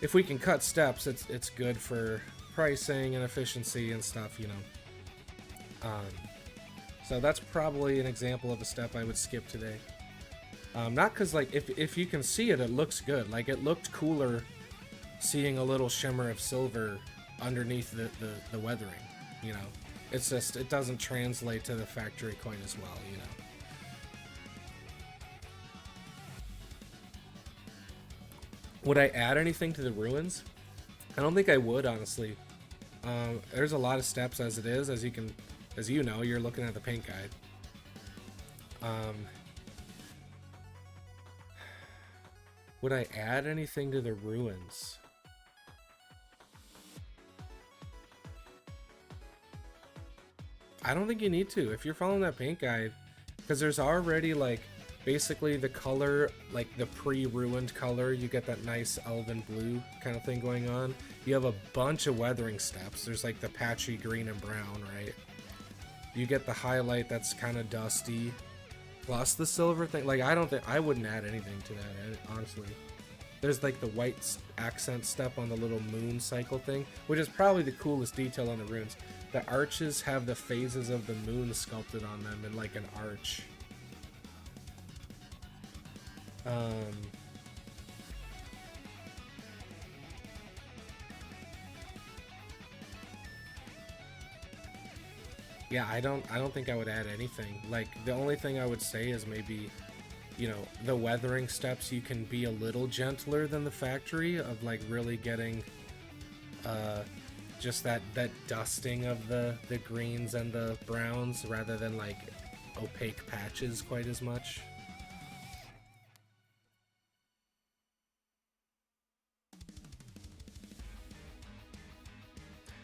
if we can cut steps, it's good for pricing and efficiency and stuff, you know. So that's probably an example of a step I would skip today. Not because, like, if you can see it, it looks good. Like, it looked cooler seeing a little shimmer of silver underneath the weathering, you know. It's just, it doesn't translate to the factory quite as well, you know. Would I add anything to the ruins? I don't think I would, honestly. There's a lot of steps as it is, as you know, you're looking at the paint guide. Would I add anything to the ruins? I don't think you need to. If you're following that paint guide, because there's already like basically the color, like the pre-ruined color, you get that nice elven blue kind of thing going on. You have a bunch of weathering steps. There's like the patchy green and brown, right? You get the highlight that's kind of dusty, plus the silver thing. Like, I wouldn't add anything to that, honestly. There's like the white accent step on the little moon cycle thing, which is probably the coolest detail on the runes. The arches have the phases of the moon sculpted on them in like an arch. Yeah, I don't think I would add anything. Like, the only thing I would say is maybe, you know, the weathering steps, you can be a little gentler than the factory of like really getting just that dusting of the greens and the browns rather than like opaque patches quite as much.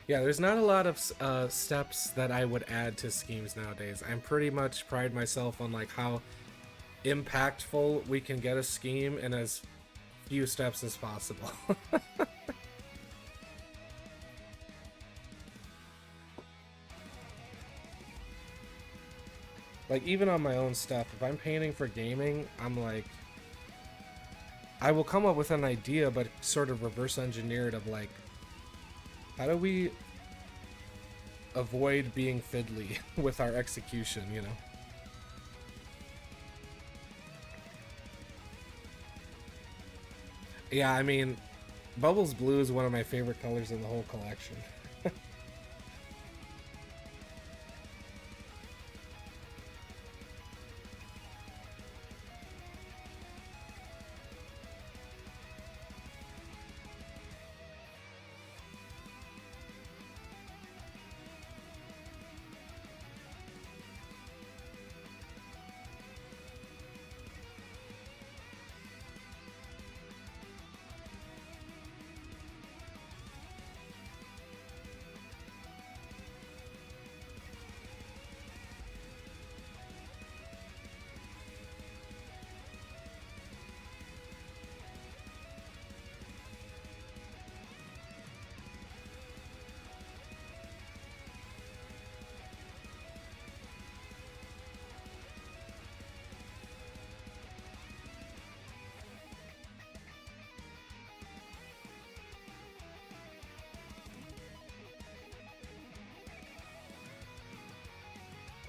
Yeah, there's not a lot of steps that I would add to schemes nowadays. I'm pretty much pride myself on like how impactful we can get a scheme in as few steps as possible. Like, even on my own stuff, if I'm painting for gaming, I'm like, I will come up with an idea, but sort of reverse engineer it of like, how do we avoid being fiddly with our execution, you know? Yeah, I mean, Bubbles Blue is one of my favorite colors in the whole collection.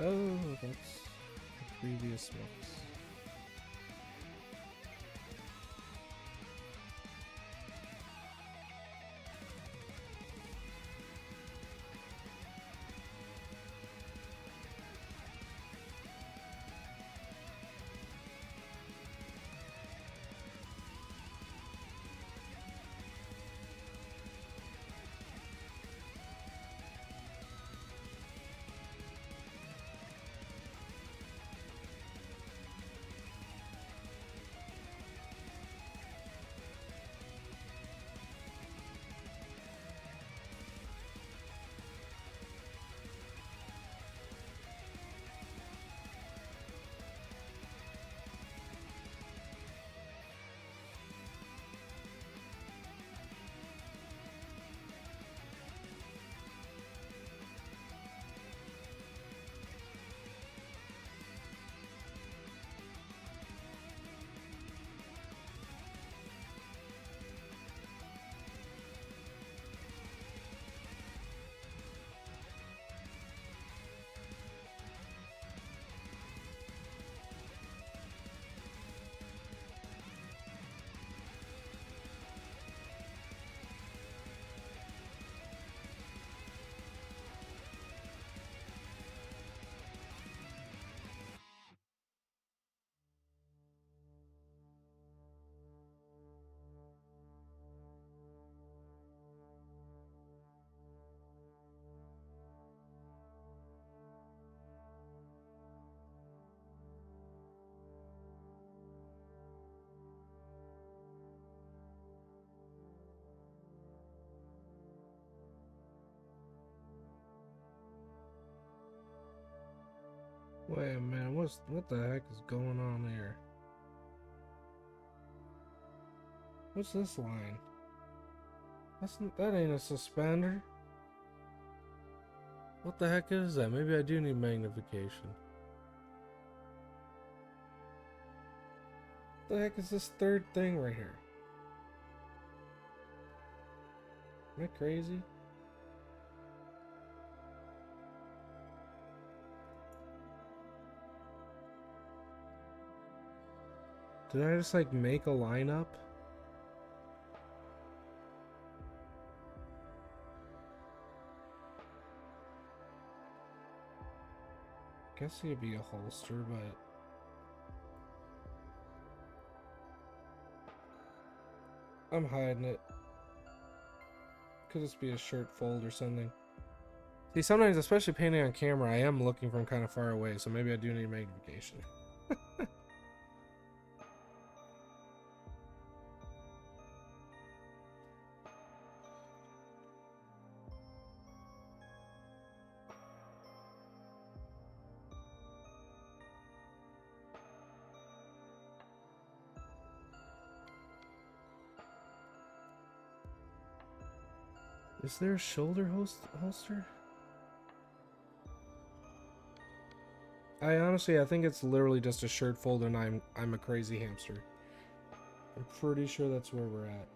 Oh, that's the previous mix. Wait a minute, what the heck is going on here? What's this line? That ain't a suspender. What the heck is that? Maybe I do need magnification. What the heck is this third thing right here? Am I crazy? Did I just like make a lineup? Guess it'd be a holster, but I'm hiding it. Could just be a shirt fold or something. See, sometimes, especially painting on camera, I am looking from kind of far away, so maybe I do need magnification. Is there a shoulder holster? I think it's literally just a shirt fold and I'm a crazy hamster. I'm pretty sure that's where we're at.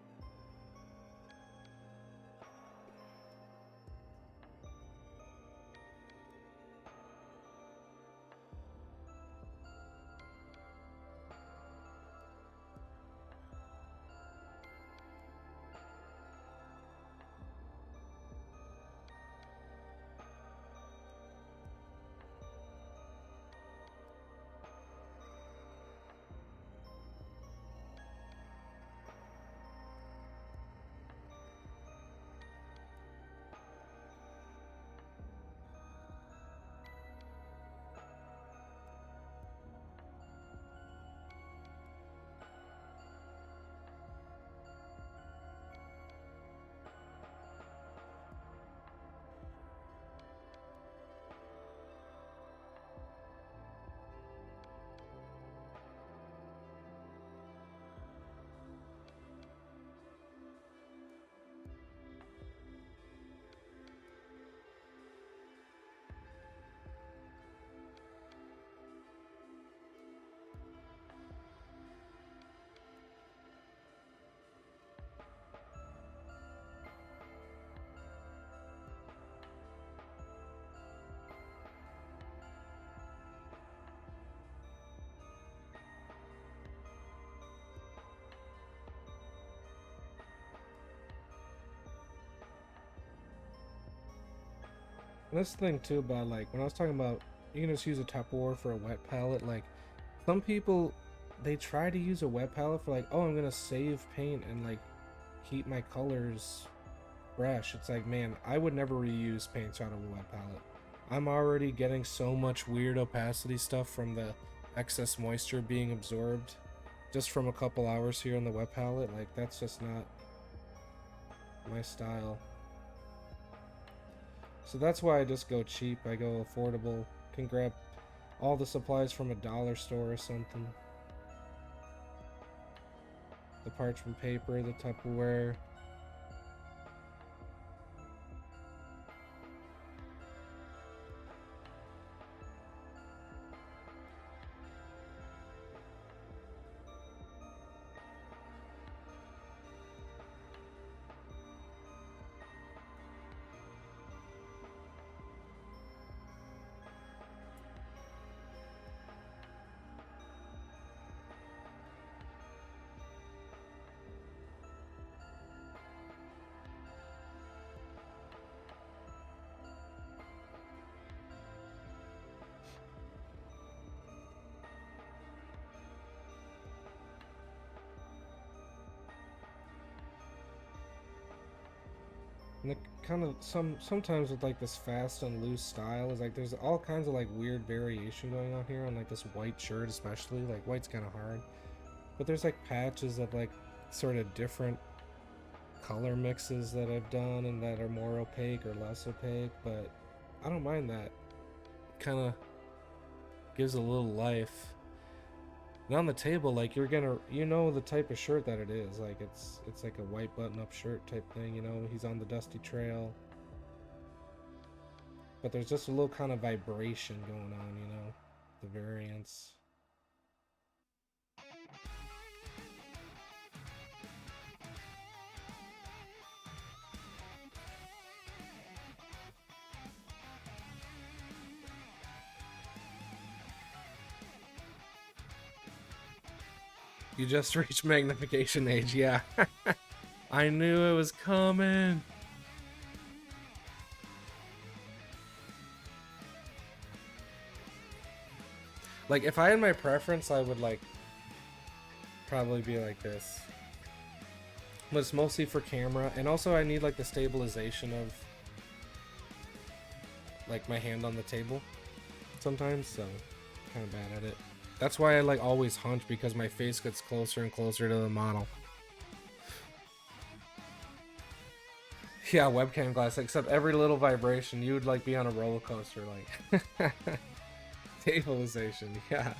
And that's the thing too about like when I was talking about you can just use a Tupperware for a wet palette. Like some people, they try to use a wet palette for like, oh, I'm gonna save paint and like keep my colors fresh. It's like, man, I would never reuse paints out of a wet palette. I'm already getting so much weird opacity stuff from the excess moisture being absorbed just from a couple hours here on the wet palette. Like that's just not my style. So that's why I just go cheap. I go affordable. Can grab all the supplies from a dollar store or something. The parchment paper, the Tupperware. And the kind of sometimes with like this fast and loose style is like there's all kinds of like weird variation going on here on like this white shirt especially. Like white's kind of hard, but there's like patches of like sort of different color mixes that I've done and that are more opaque or less opaque, but I don't mind that. Kind of gives a little life. And on the table, like you're gonna, you know, the type of shirt that it is. Like it's like a white button-up shirt type thing. You know, he's on the dusty trail. But there's just a little kind of vibration going on. You know, the variance. You just reached magnification age, yeah. I knew it was coming. Like, if I had my preference, I would, like, probably be like this. But it's mostly for camera. And also, I need, like, the stabilization of, like, my hand on the table sometimes. So, kind of bad at it. That's why I, like, always hunch, because my face gets closer and closer to the model. Yeah, webcam glass, except every little vibration, you would, like, be on a roller coaster, like. Stabilization, yeah.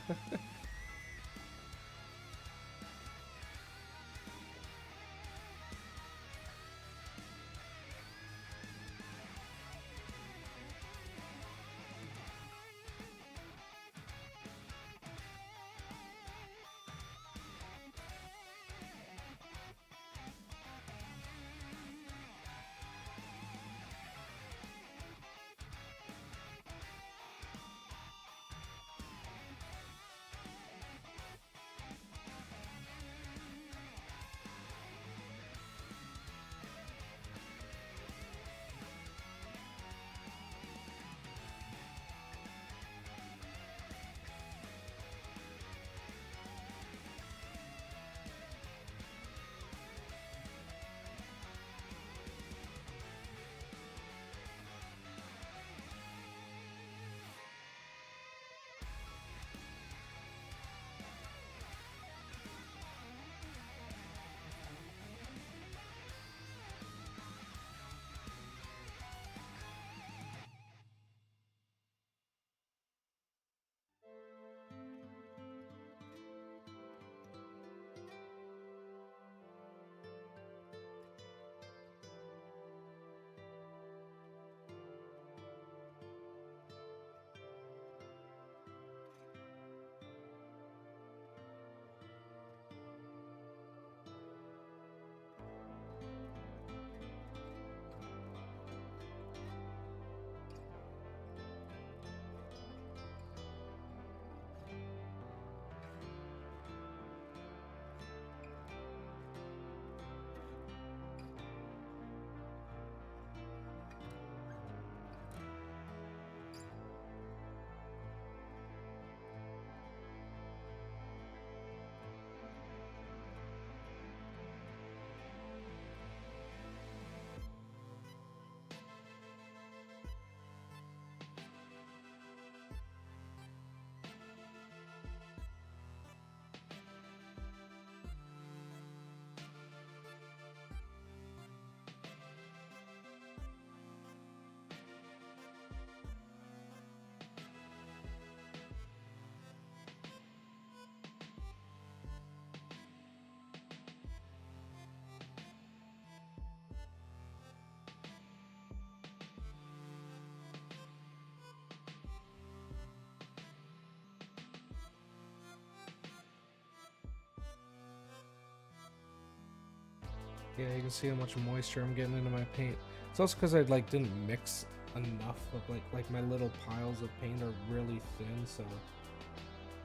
Yeah, you can see how much moisture I'm getting into my paint. It's also because I like didn't mix enough of like my little piles of paint are really thin, so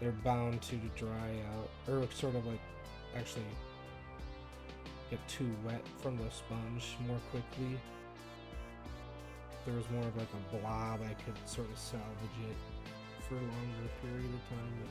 they're bound to dry out or sort of like actually get too wet from the sponge more quickly. If there was more of like a blob, I could sort of salvage it for a longer period of time. But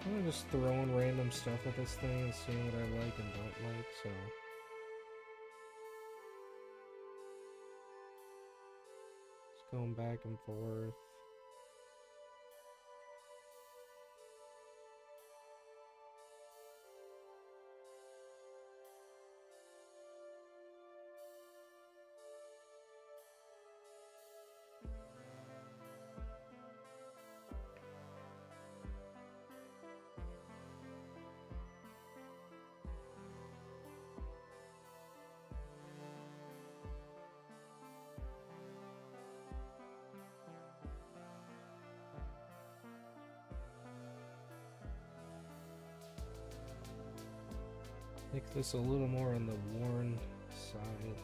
I'm just throwing random stuff at this thing and seeing what I like and don't like, so... Just going back and forth. Make this a little more on the worn side.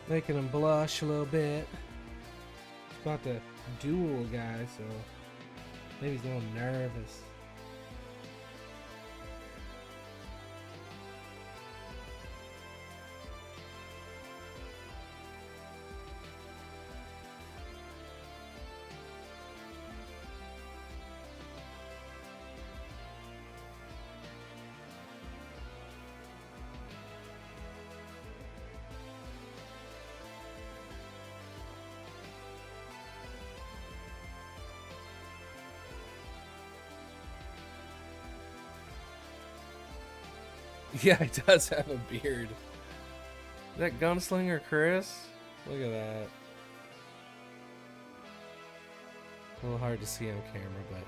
Making him blush a little bit. He's about to duel a guy, so maybe he's a little nervous. Yeah, he does have a beard. Is that Gunslinger Chris? Look at that. A little hard to see on camera, but...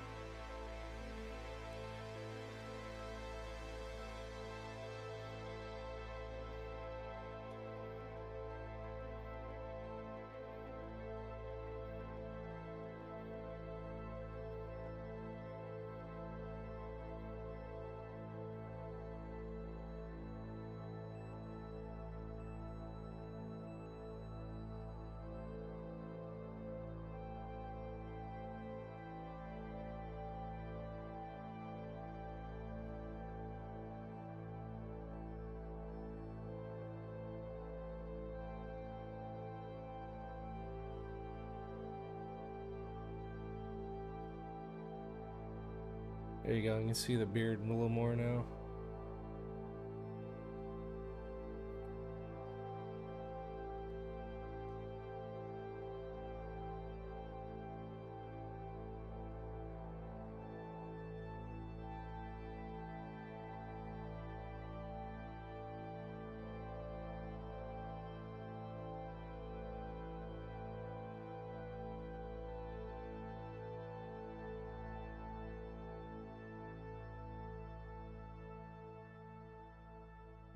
There you go, you can see the beard a little more now.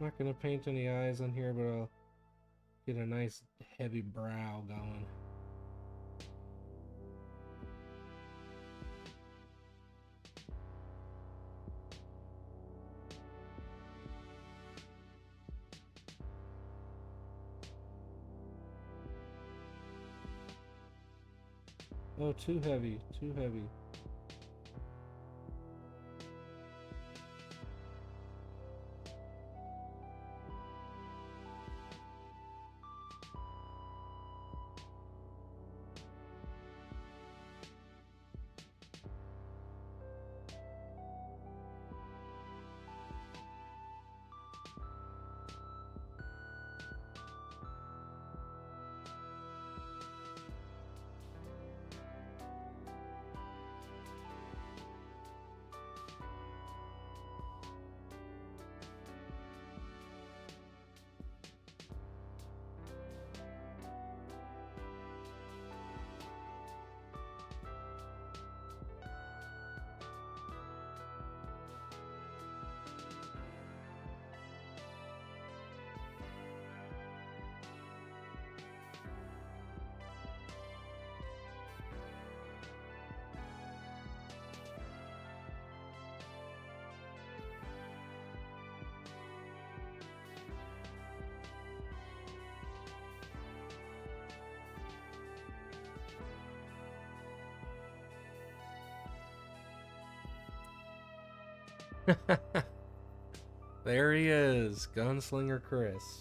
not gonna paint any eyes on here, but I'll get a nice heavy brow going. Oh, too heavy, too heavy. There he is, Gunslinger Chris.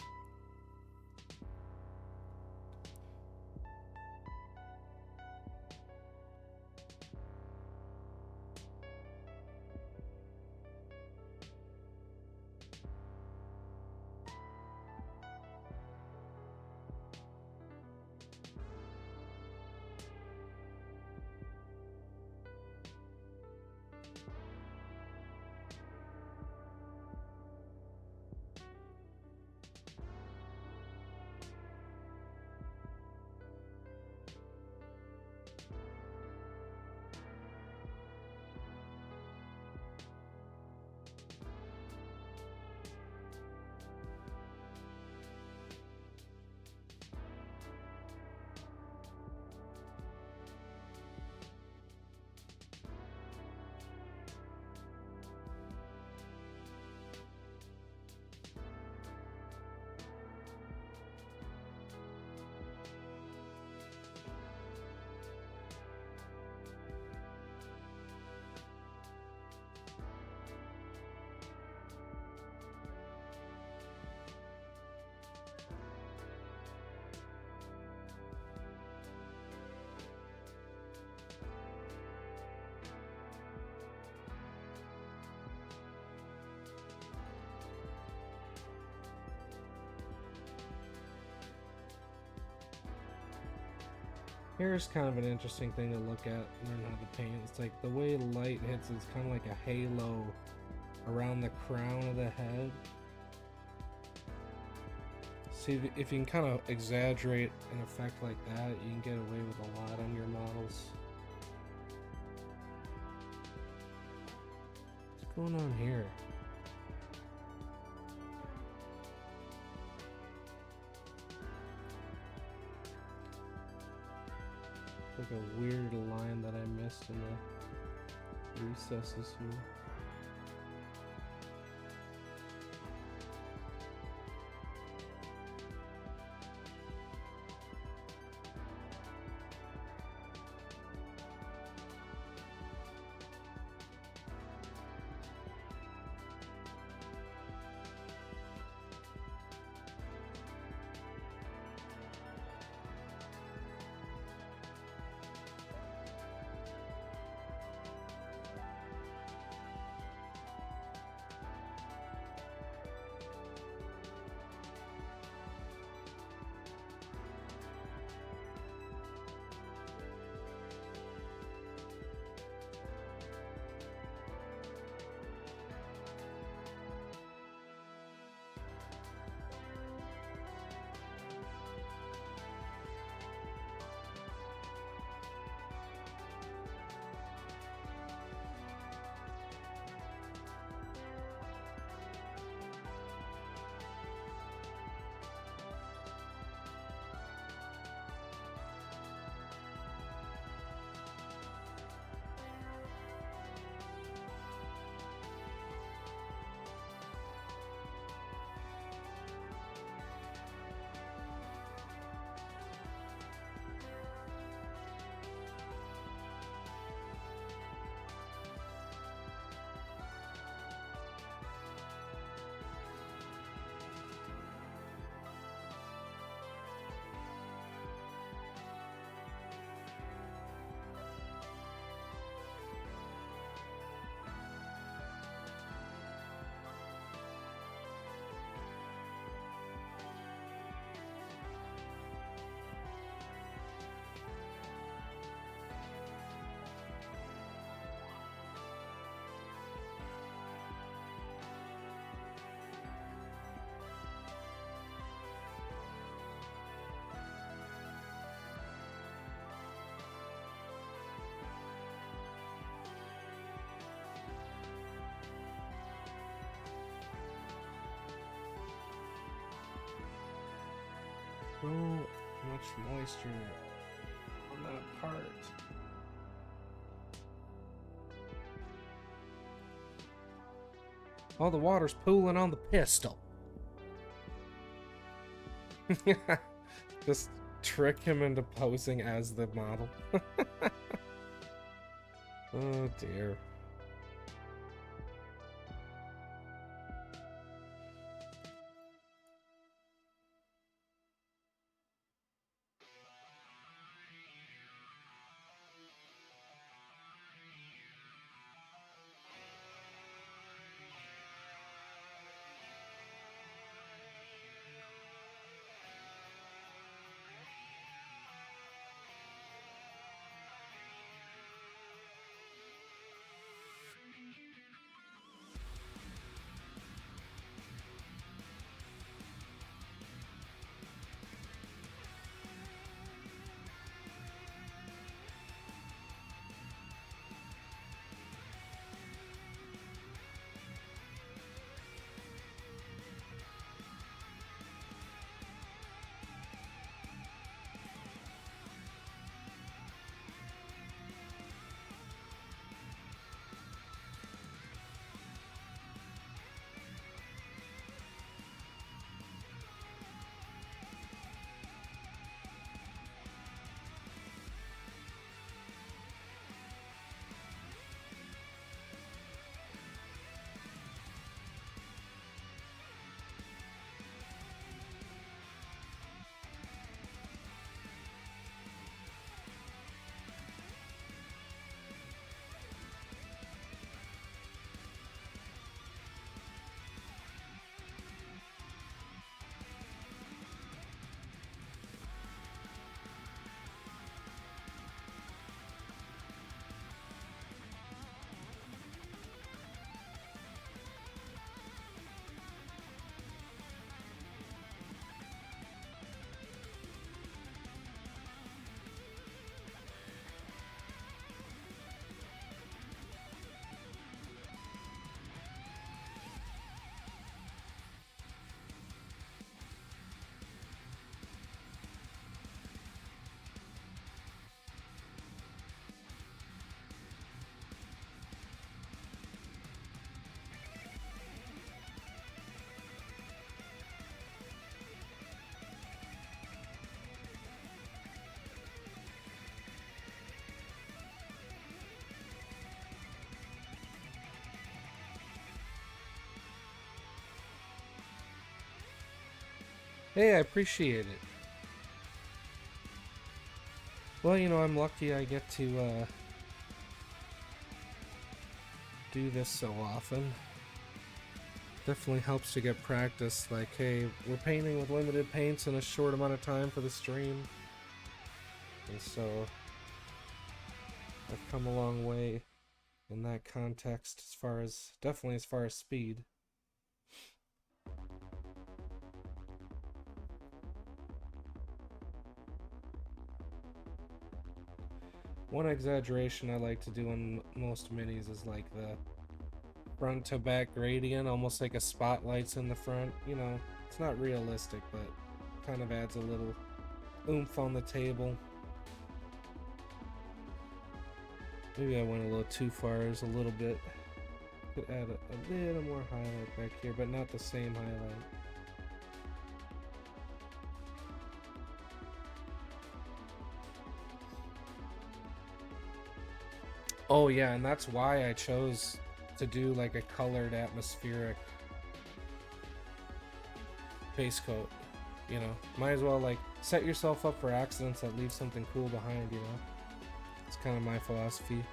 Here's kind of an interesting thing to look at, learn how to paint. It's like the way light hits, it's kind of like a halo around the crown of the head. See, if you can kind of exaggerate an effect like that, you can get away with a lot on your models. What's going on here? Like a weird line that I missed in the recesses here. so much moisture on that part. All the water's pooling on the pistol. Just trick him into posing as the model. Oh dear. Hey, I appreciate it. Well, you know, I'm lucky I get to do this so often. Definitely helps to get practice. Like, hey, we're painting with limited paints in a short amount of time for the stream. And so I've come a long way in that context definitely as far as speed. One exaggeration I like to do in most minis is like the front to back gradient, almost like a spotlight's in the front. You know, it's not realistic, but kind of adds a little oomph on the table. Maybe I went a little too far. There's a little bit. Could add a little more highlight back here, but not the same highlight. Oh yeah, and that's why I chose to do like a colored atmospheric base coat. You know, might as well like set yourself up for accidents that leave something cool behind, you know? It's kind of my philosophy.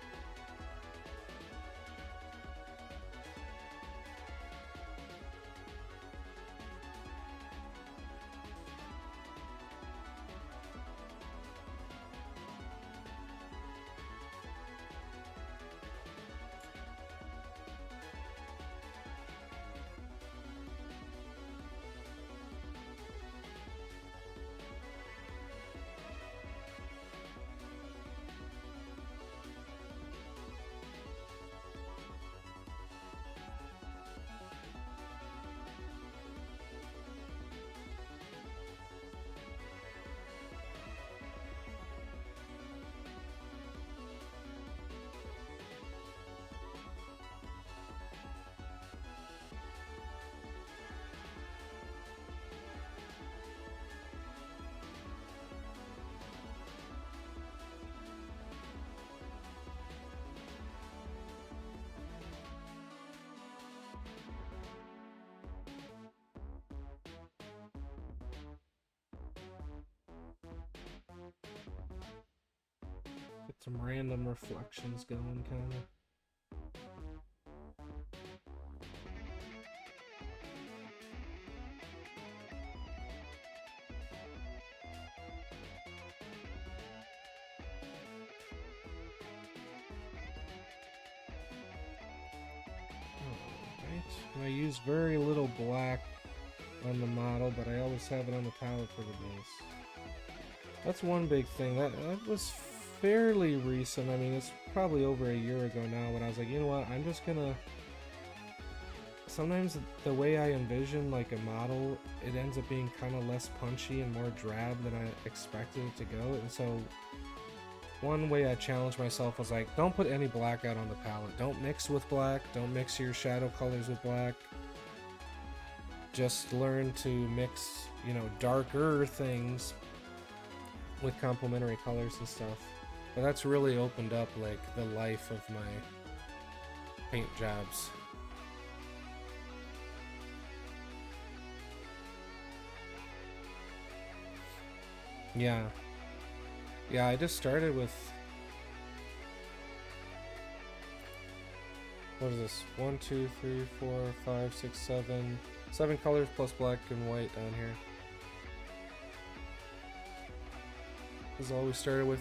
some random reflections going, kind of. I use very little black on the model, but I always have it on the palette for the base. That's one big thing. That was fairly recent. I mean, it's probably over a year ago now when I was like, you know what, I'm just gonna... Sometimes the way I envision like a model, it ends up being kind of less punchy and more drab than I expected it to go, and so one way I challenged myself was like, don't put any black out on the palette. Don't mix with black. Don't mix your shadow colors with black. Just learn to mix, you know, darker things with complementary colors and stuff. But that's really opened up like the life of my paint jobs. Yeah. Yeah, I just started with... What is this? 1, 2, 3, 4, 5, 6, 7... 7 colors plus black and white down here. This is all we started with.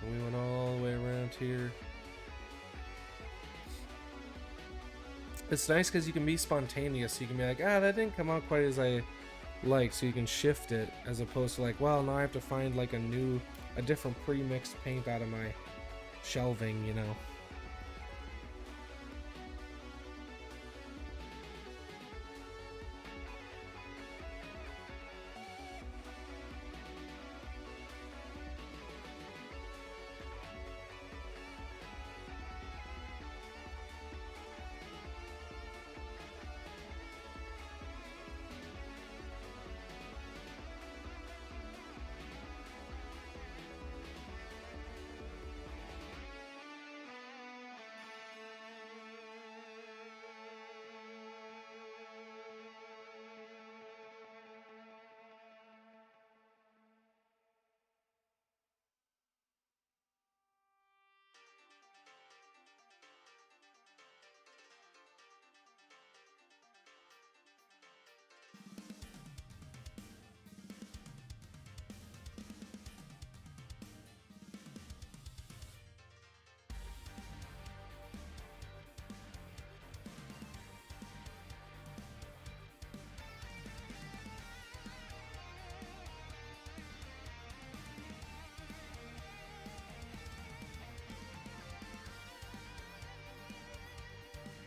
And we went all the way around here. It's nice because you can be spontaneous. You can be like, ah, that didn't come out quite as I like, so you can shift it, as opposed to like, well, now I have to find like a different pre-mixed paint out of my shelving, you know.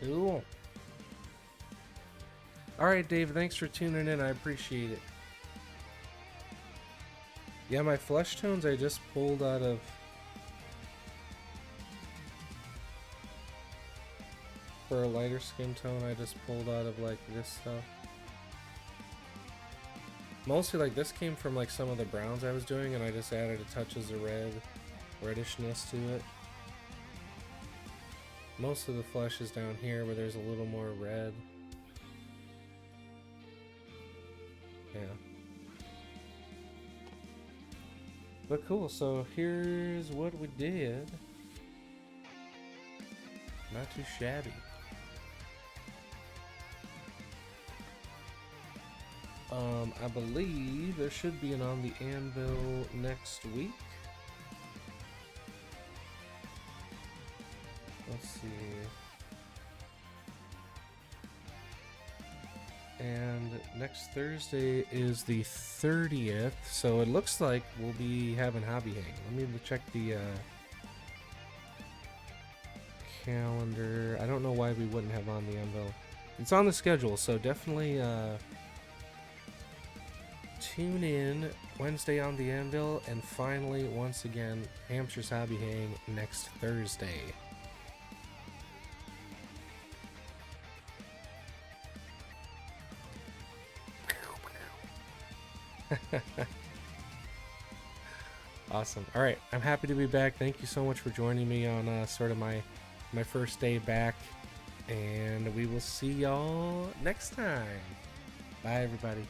Cool. Alright, Dave, thanks for tuning in. I appreciate it. Yeah, my flesh tones I just pulled out of... For a lighter skin tone, I just pulled out of like this stuff. Mostly like this came from like some of the browns I was doing, and I just added a touches of reddishness to it. Most of the flesh is down here where there's a little more red. Yeah. But cool, so here's what we did. Not too shabby. I believe there should be an On the Anvil next week. Let's see. And next Thursday is the 30th, so it looks like we'll be having Hobby Hang. Let me check the calendar. I don't know why we wouldn't have On the Anvil. It's on the schedule, so definitely tune in Wednesday on the Anvil, and finally, once again, Hamster's Hobby Hang next Thursday. Awesome. All right, I'm happy to be back. Thank you so much for joining me on sort of my first day back, and we will see y'all next time. Bye, everybody.